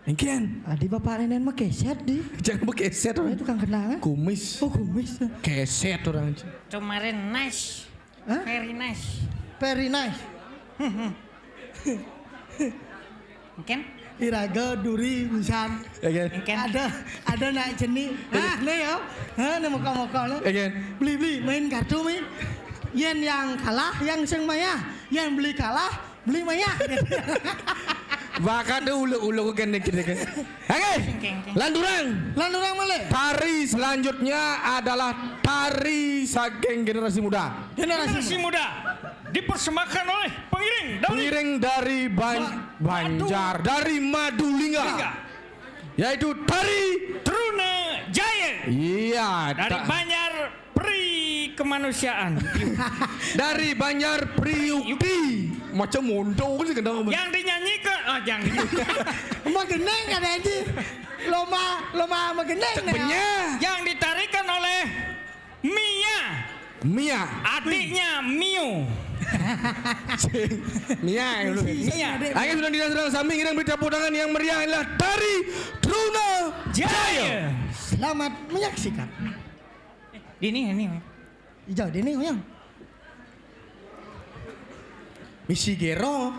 Engken. Adi bapak nenek mah keset di. Jangan bekeset Oh, orang. itu kang kenangan. Kumis. Oh, kumis. Keset orang. Kemarin nice. Hah? Very nice. Very nice. Mungkin? Iraga duri misan. Again. Mungkin? Ada naik jenis. Ah, nih yo. Hah, nih muka-muka lo. Again. Beli main kartu main. Yen yang kalah yang seng maya. Yang beli kalah beli maya. Baka ada ulu-ulu kan kita kan. Oke. Landurang. Landurang male. Tari selanjutnya adalah tari saking generasi muda. Generasi muda dipersembahkan oleh pengiring dari Banjar, dari Madulingga. Yaitu tari Truna Jaya iya dari Banjar Pri Kemanusiaan dari Banjar Priukti. Macam mondo kan kendang. yang dinyanyikan jangan Mageneng ada aja. Loma mageneng. Benya. yang ditarikan oleh Mia. adiknya Mio. Mia dulu. Mia. Ayo sudah sedang samping kita beri tepuk tangan yang meriah adalah tari Truna Jaya. Selamat menyaksikan. Ini Hijau dini yang. Misi Gero.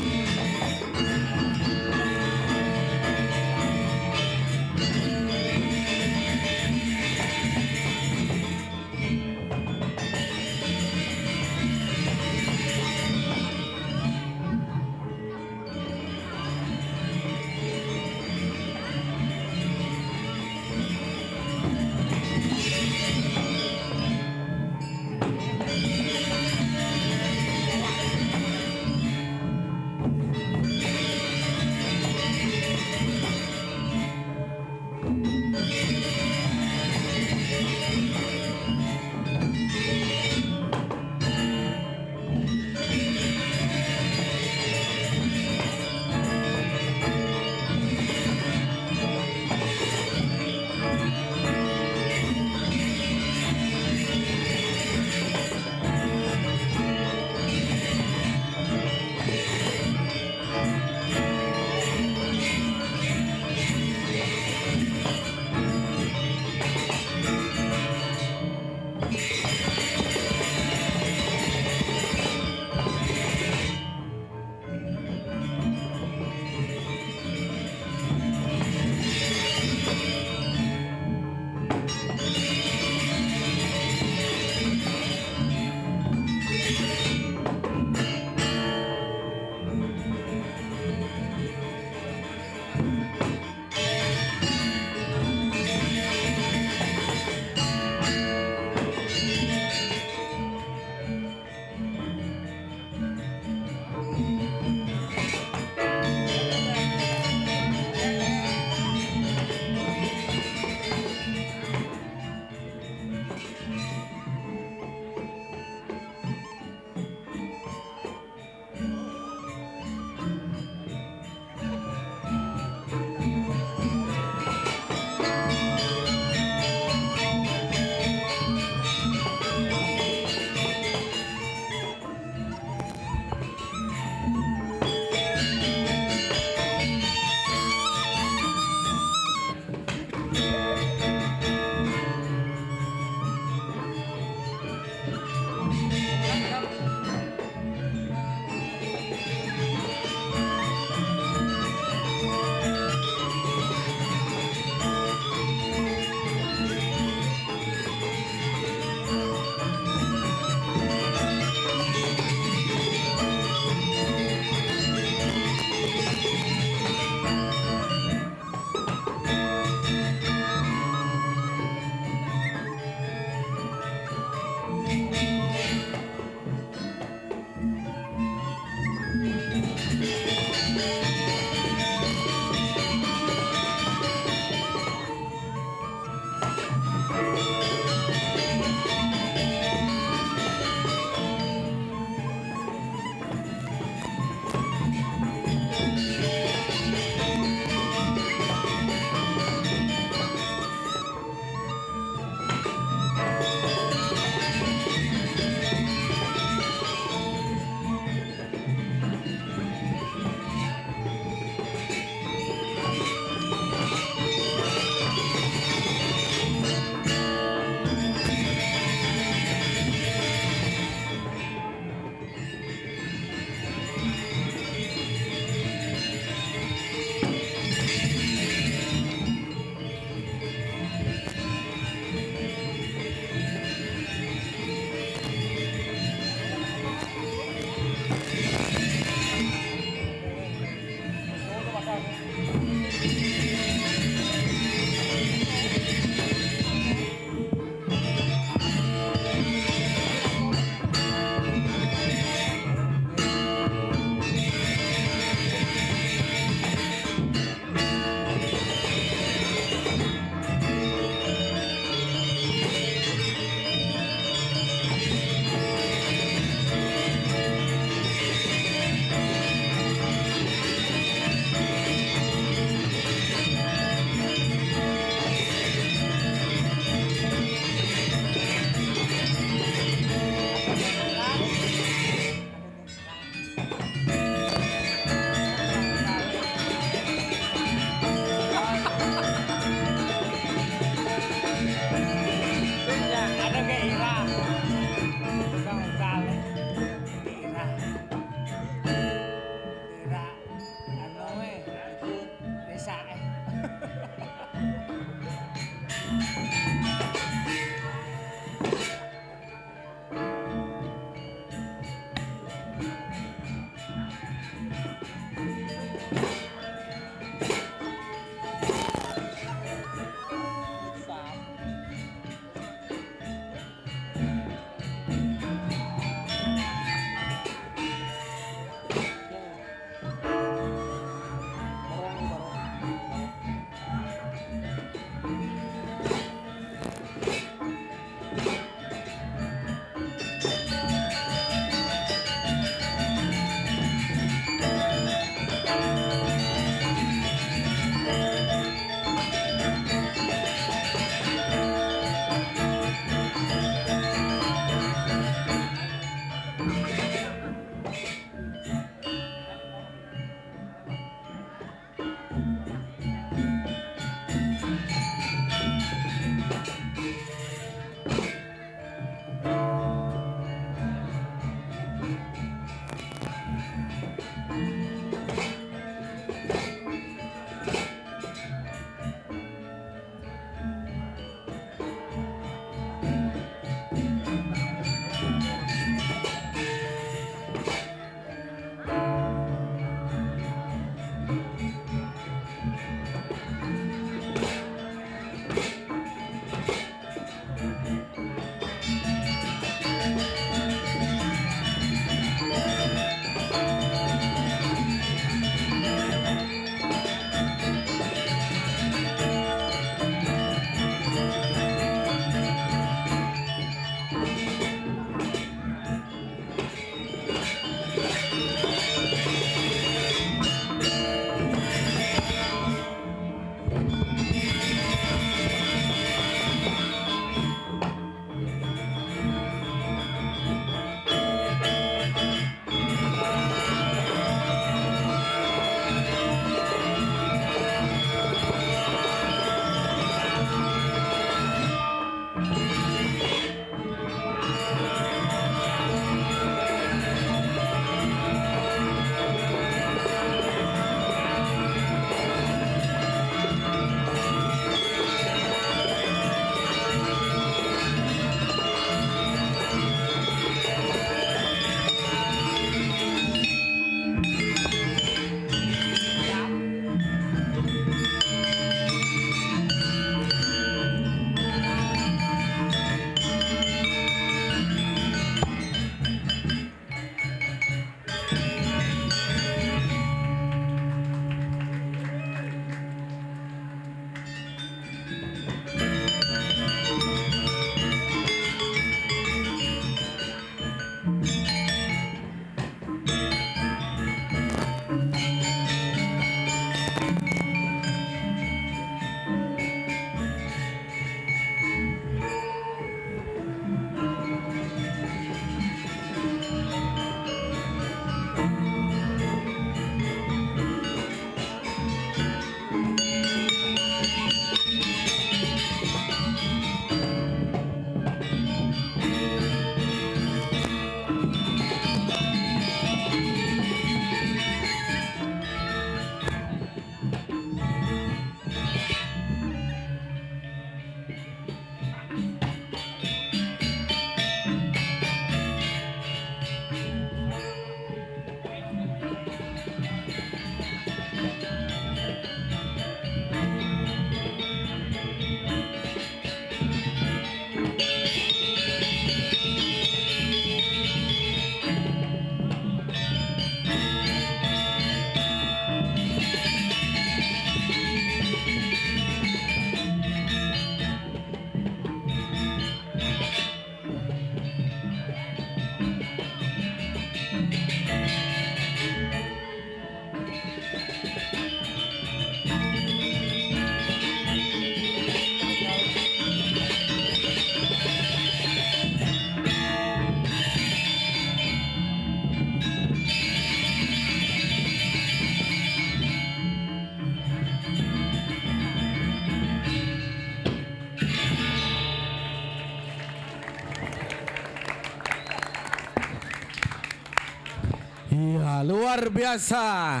Iya, luar biasa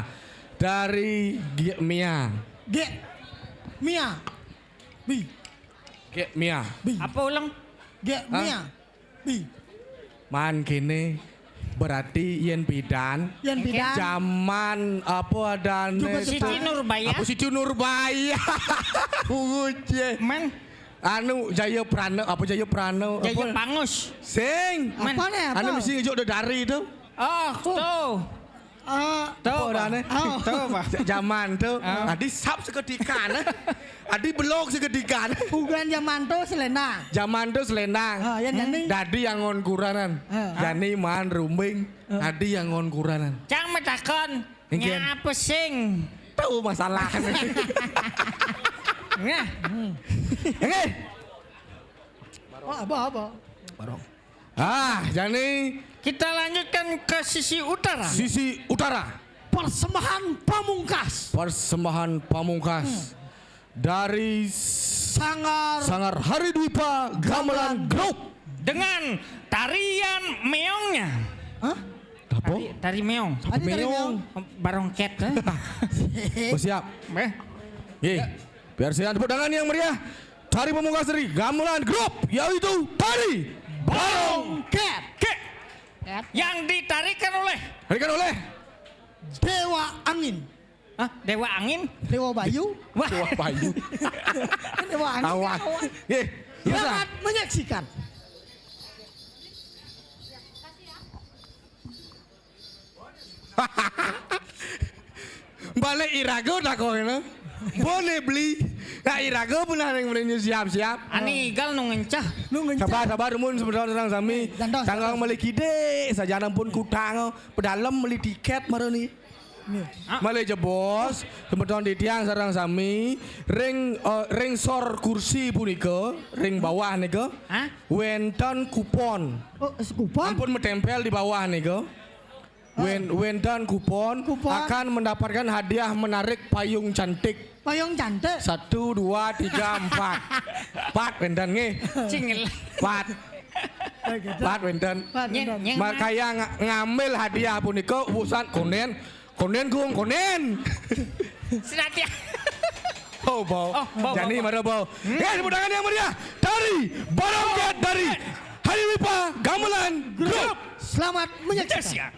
dari Mia. Mia. Bi. Mia. Apa ulang? Mia. Bi. Man kene berarti yen bidan. Yen bidan. Zaman apa dan Siti Nurbaya. Apa Siti Nurbaya? Uje. Man, Anu Jaya Prana apa Jaya Prana? Jaya apa? Pangus. Sing. Apa nih apa? Anu mesti ngejuk dari itu. Oh, tuh. Tuh, Apa ane? Tuh, Pak. Zaman tuh. Adi sap seketika nah. Adi belok seketika. Bukan zaman tuh selena. Zaman tuh selendang. Yan yani. Dadi yang ngon kuranan. Jani man rumbing. Adi yang ngon kuranan. Cang metakon. Ingin. Ngapa sing? Tahu masalah. Nah, Oke. Apa? Jani kita lanjutkan ke sisi utara. sisi utara. Persembahan pamungkas. Persembahan pamungkas dari Sangar Hari Dwipa Gamelan Group. Dengan tarian meongnya. Hah? Apa? Tari meong. Adi tari meong. Barongket. Oh, siap. Ye, biar saya tepuk tangan yang meriah. Tari pamungkas dari Gamelan Group yaitu tari Barongket. Yang ditarikan oleh Dewa Angin. Dewa Angin. Dewa Bayu. Wah, Dewa Bayu. Dewa Angin. Awas. Ye, Selamat menyaksikan. balik irago tak kau ini. Boleh beli. Nah irago pun ada yang beli siap-siap. ani igal nu ngencah. Sabar mun sebentar terang sami. Tanggang meli kide sajana pun kutang pedalem meli tiket maroni. Mali jebos sebentar di tiang sarang sami ring sor kursi punika ring bawah nika. Wenten kupon. Oh, kupon. Ampun menempel di bawah nika. Wenten kupon akan mendapatkan hadiah menarik payung cantik. Payung cantik. 1, 2, 3, 4. 4 wenten nggih. Cingil. 4 wenten. Nyeng. Makanya ngambil hadiah punika urusan konen Senatia. bau. Jani bau. mara bau. Tepuk tangan yang meriah dari Barongket dari Hari Dwipa Gamelan Group. Selamat menyaksikan. Siap.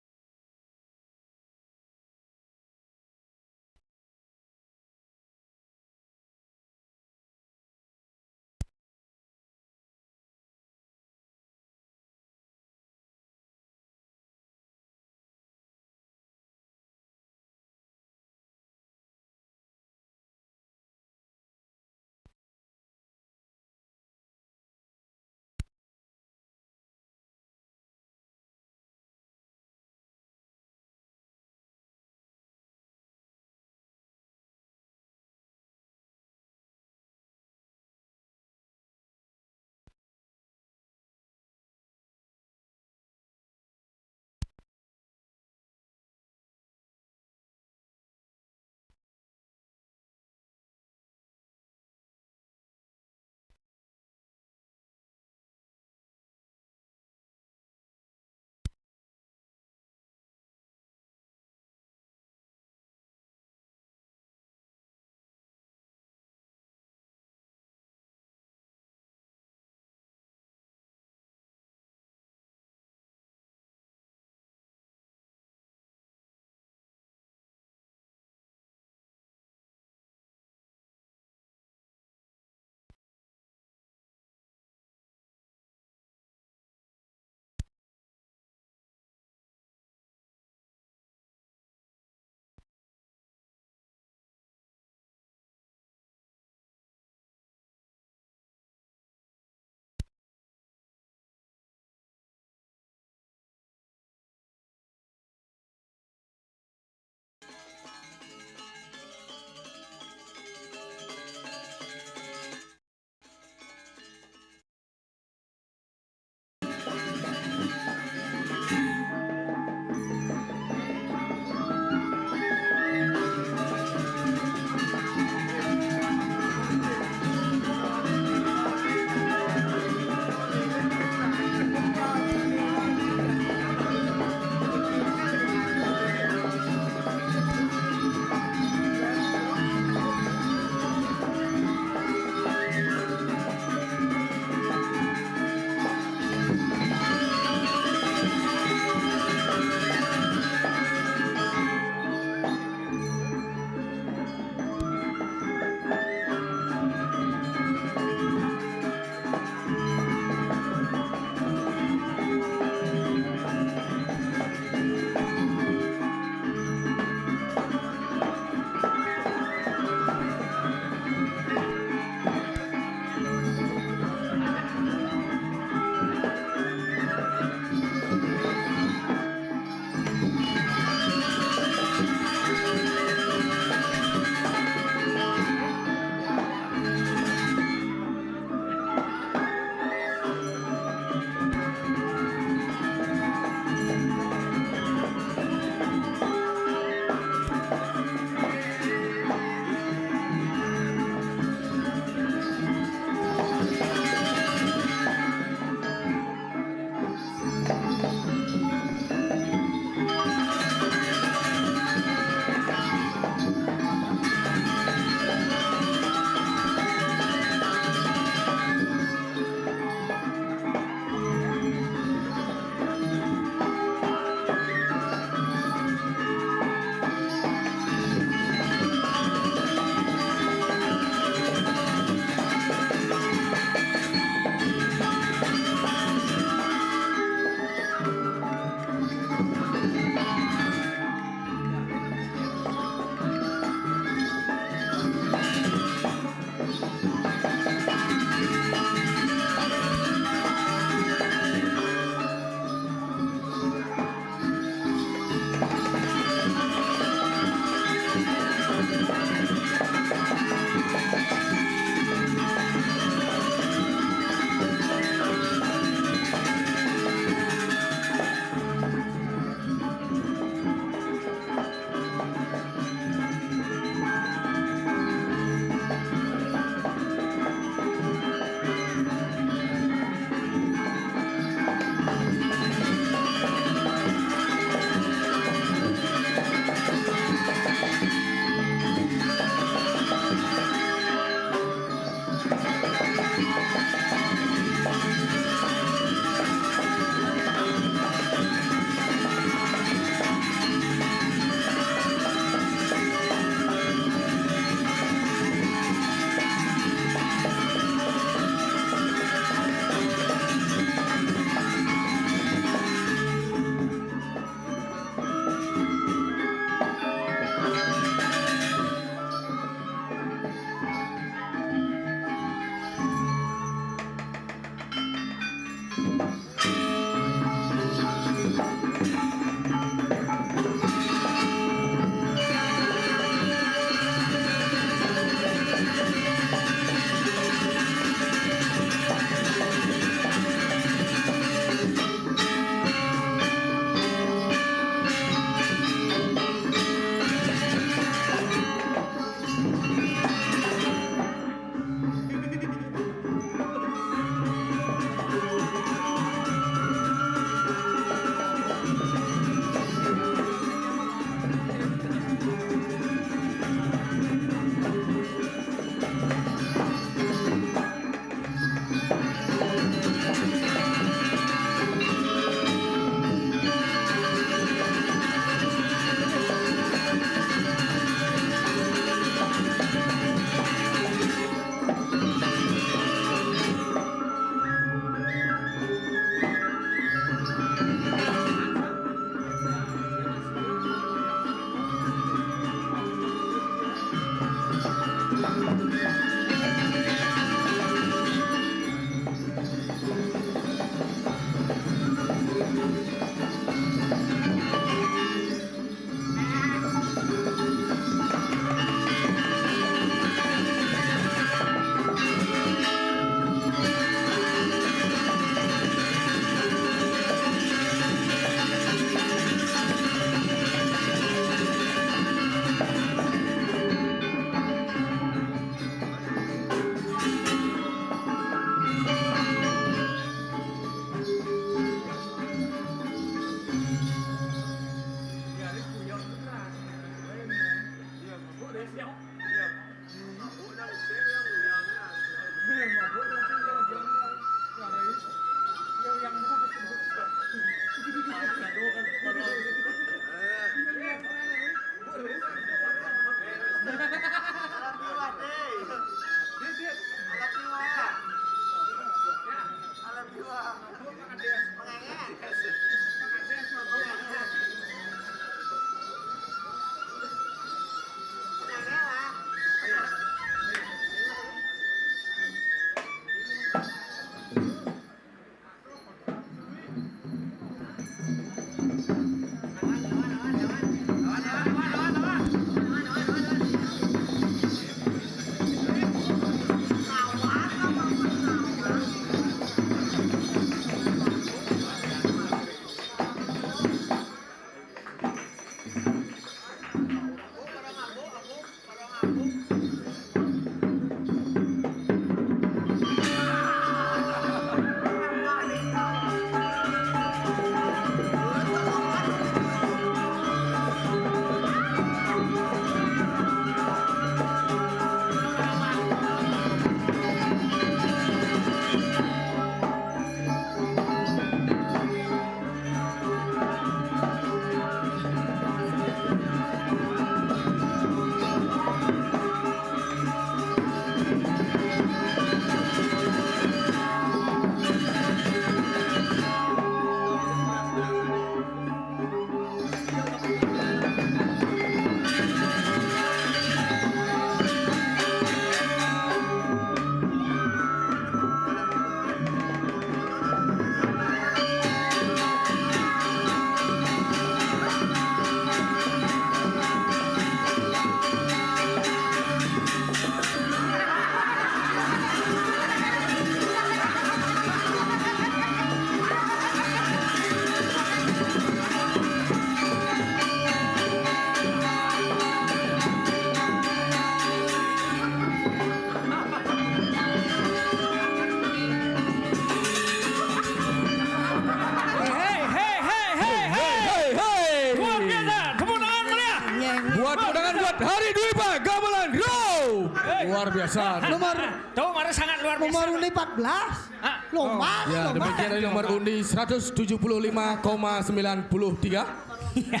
luar biasa. Nomor Tuh, mana sangat luar biasa. nomor undi 14. Ah, Lomba, Ya, lomba. demikian dari nomor undi 175,93. Ya.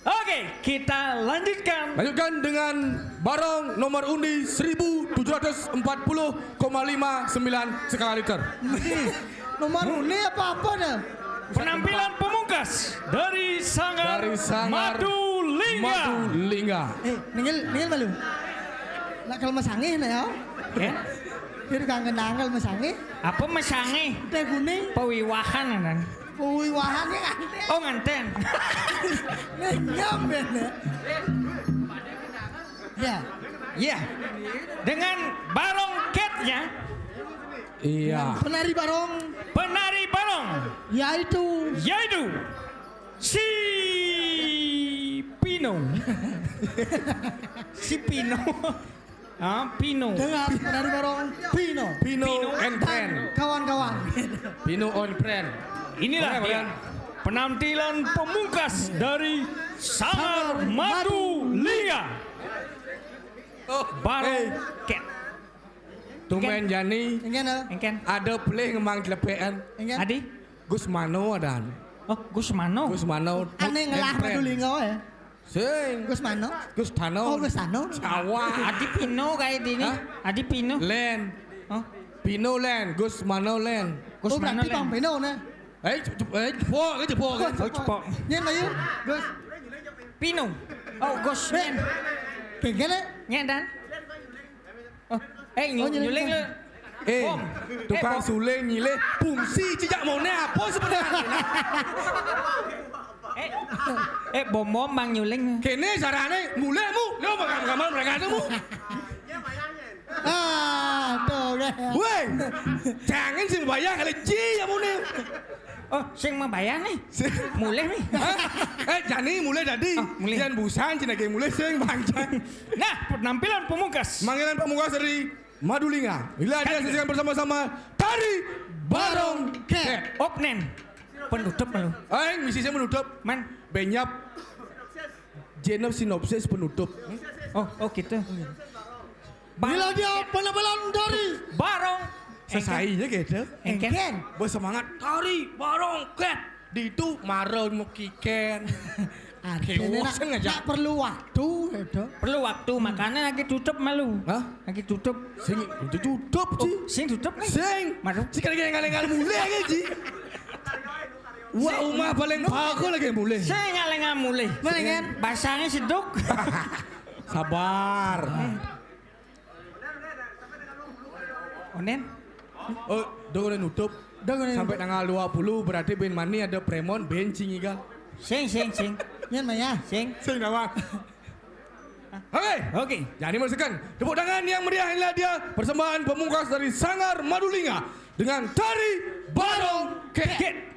Oke, kita lanjutkan. Lanjutkan dengan barong nomor undi 1740,59 skala liter. Nomor undi apa dah? Penampilan pemungkas dari Sanggar, Madulingga. Madulingga. Ningil malu. Nak kalau masangih na ya. Ya, Kira kangen nanggal masangih. apa mesange? Teh kuning. Pewiwahan kan? Uwi wahannya kan. Oh nganten. Nyam ya. Ya. Ya, dengan barong catnya, Iya. Penari barong penari barong yaitu yaitu si Pino. Si Pino. Ah, Pino. dengan penari barong Pino. Pino and Friend. Kawan-kawan. Pino on Friend. Inilah Boleh, dia penampilan pemungkas dari Sanggar Madulingga. Oh, Barong cat. Tumen Jani Ingin na? Engken. ada pelih ngemang celepean. Ingin. Adi? Gus Mano ada. Oh, Gusmano. Gus Mano. Aneh ngelah Madulingga ya. Sing. Gus Mano. Gus Tano. Oh Gus Tano. Awak. Adi Pino kayak ini. Hah? Adi Pino. Len. Oh, Pino Len. Gus Mano Len. Oh Gusmano berarti Bang Pino na. Cepok ke cepok. Oh, cepok. Nyen na yun. Gus. Pino. Oh, Gusman. Kengkele. Nya dan. Oh, Oh, nyuling. nyuling lu. Bom. Tukang Bom. suling nyileh fungsi cicak maunya apa sebenarnya? Bom bang nyuling. Kene carane mulemu, lo makan kamar mereka itu mu. Ah, tuh kan. Woi, jangan sing bayar kali ji ya mu nih. Oh, sing mau bayar nih. Mulai nih. Jani mulai tadi. Oh, mulai. Yang busan cina kayak mulai sing panjang. Nah, penampilan pemungkas. Manggilan pemungkas dari Madulingga. Bila dia saksikan bersama-sama tari Barong Ket. Opnen. Penutup lu. Misi saya menutup. Man. Benyap. Genop sinopsis penutup. Oh gitu. Bila dia penampilan dari Barong. Selesainya gitu. Engken. Bersemangat tari Barong Ket. Di itu maron mukiken. artinya Kewosen aja. nak perlu waktu itu. Perlu waktu makanya lagi tutup malu. Hah? Lagi tutup. Sing itu tutup sih. Sing tutup nih. Sing. Maru. Si kali ngal-ngal mulai aja ji. Wah umah paling bagus lagi mulai. Saya ngalengan mulai. Melengen. Basahnya seduk. Sabar. Onen. Oh, udah nutup. Udah Sampai tanggal 20 berarti Ben Mani ada premon benching iga. Sing. Nyen mah ya. Sing. Sing nama. Oke. Oke. Jadi masukkan tepuk tangan yang meriah inilah dia persembahan pemungkas dari Sanggar Madulingga dengan tari Barong Ket.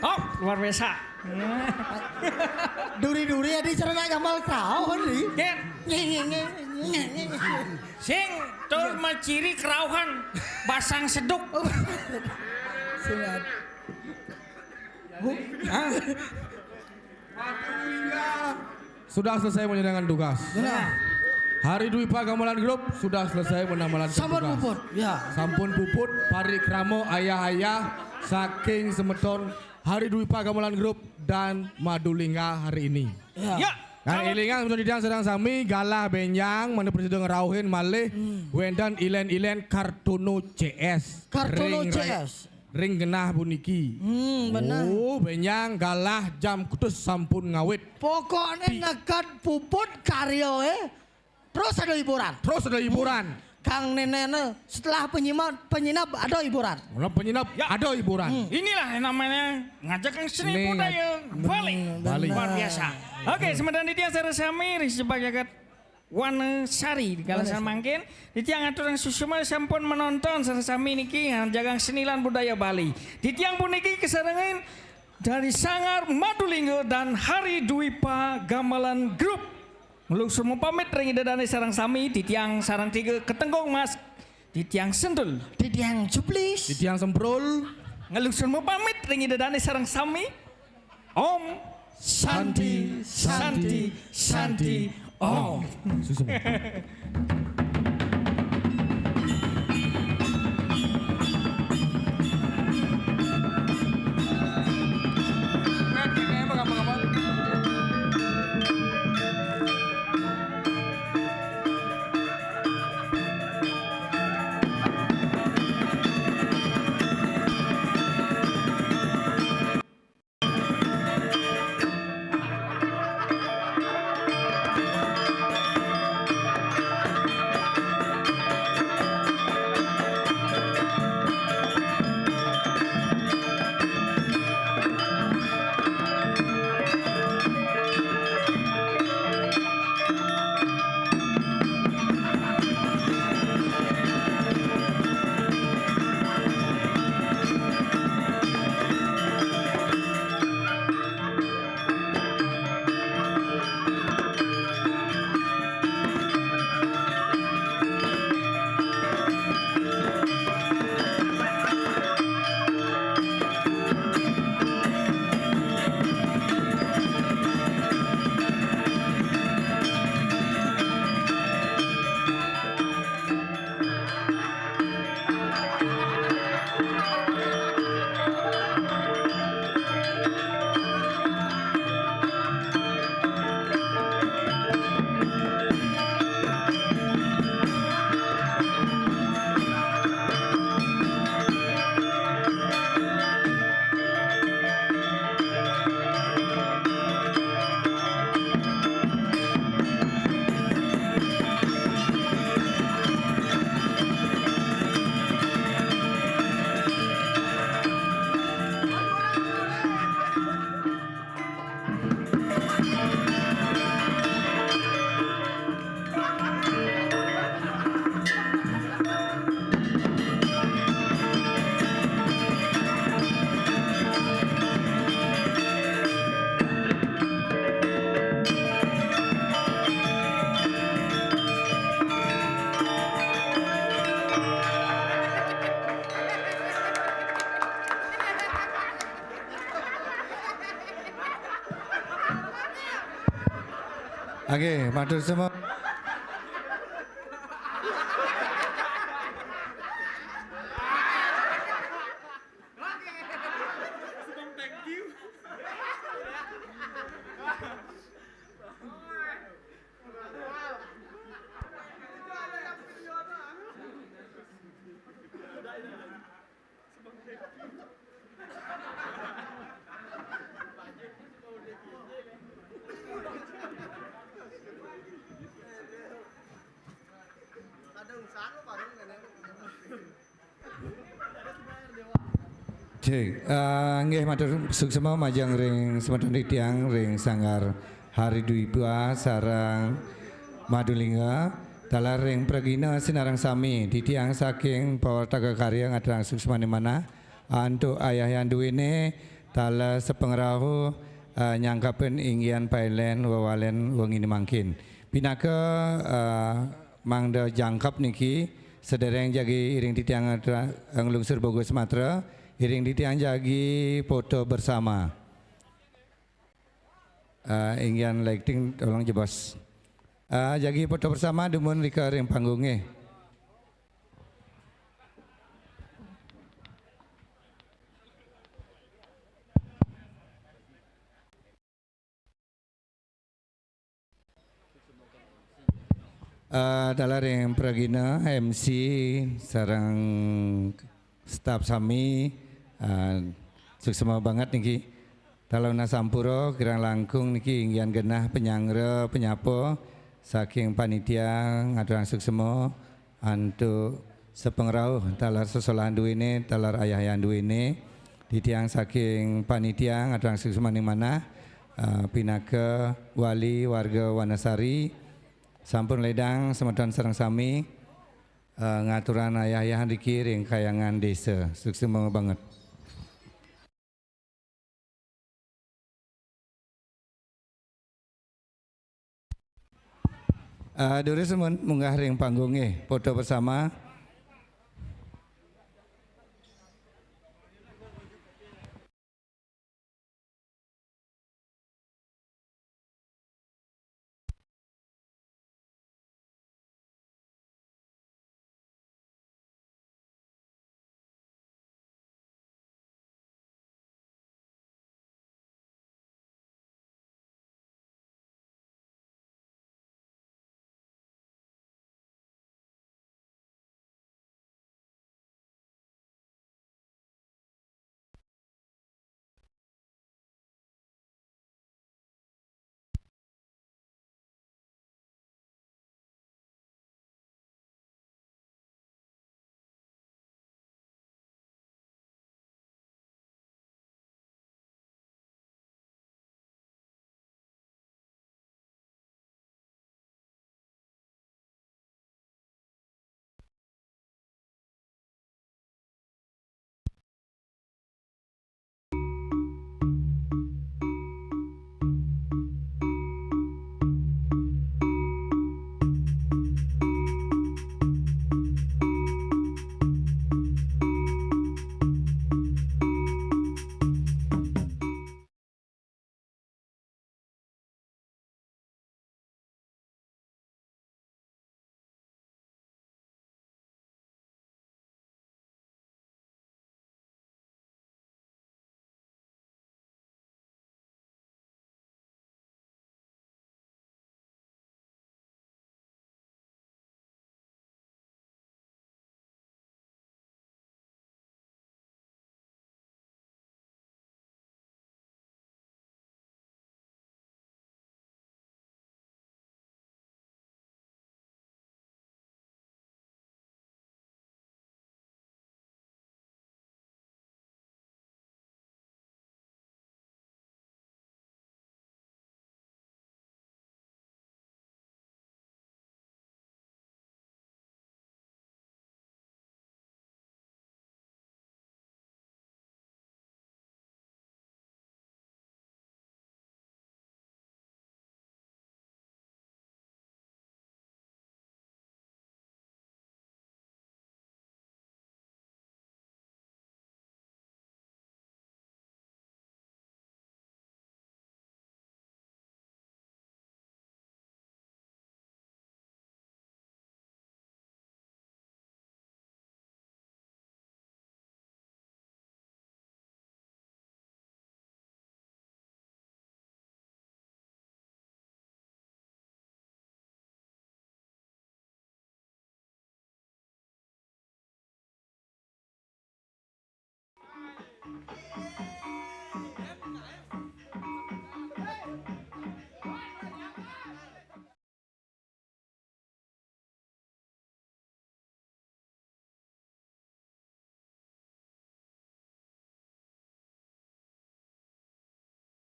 Oh, luar biasa. Duri-duri adi cerana gamal krau kan di. Ken, sing tur maciri kerauhan basang seduk. Singat. Sudah selesai menjalankan tugas. Benar. Hari Dwipa Gamelan Group sudah selesai menjalankan Sampun tugas. puput. Ya. Sampun puput, pari kramo ayah-ayah saking semeton Hari Dwipa Gamelan Group dan Madulingga hari ini. Ya. Kan ilingan sudah didang sedang sami galah benyang mana presiden ngerauhin malih wendan ilen-ilen Kartono CS. Kartono Ring CS. Ring genah puniki. Benar. Oh, benyang galah jam kutus sampun ngawit. Pokoknya nekat puput karyo terus ada hiburan. Terus ada hiburan. Kang Nenene setelah penyinap ada hiburan. Mulai penyinap Ya. ada hiburan. Inilah yang namanya ngajakkan seni Seni budaya Bali. Bali. Luar biasa. Oke, semedan di tiang saya samir sebagai kat Wanasari kalau saya mangkin di tiang aturan susuma sampun menonton sami niki jagang senilan budaya Bali. Di tiang puniki kesarangan dari Sanggar Madulingga dan Hari Dwipa Gamelan Group. Melungsur pamit ring dadane sarang sami di tiang sarang tiga ketenggong mas di tiang sentul Di tiang juplis. Di tiang semprul. ngelungsur pamit ring dadane sarang sami Om Santi Santi Santi Om. Susu. Oke, matur semua. Cek, nggih matur suksema majang ring semeton tiang ring Sanggar Hari Dwipa sarang Madulingga dalar ring pragina sinarang sami di tiang saking Pawataga Karya ngadrang suksema mana untuk ayah yang duwene tala sepengrahu nyangkapen inggian pailen wawalen wong ini mangkin. Pinaka mangda jangkap niki sedereng jagi iring titiang ngelungsur Bogor Sumatera iring titiang jagi foto bersama. Inggian lighting tolong jebos. Jagi foto bersama dumun rika ring panggungnya. Dalam yang pragina MC sarang staf sami suksema banget niki. Dalam nasampuro kirang langkung niki inggian genah penyangre penyapo saking panitia ngaturang suksema antu sepengrauh talar sesolahan duwene talar ayah-ayah duwene ditiang saking panitia ngaturang suksema ning manah pinaka wali warga Wanasari sampun ledang semeton sareng sami ngaturan ayah-ayahan dikiring kayangan desa sukses banget. Dure semun munggah ring panggungnya foto bersama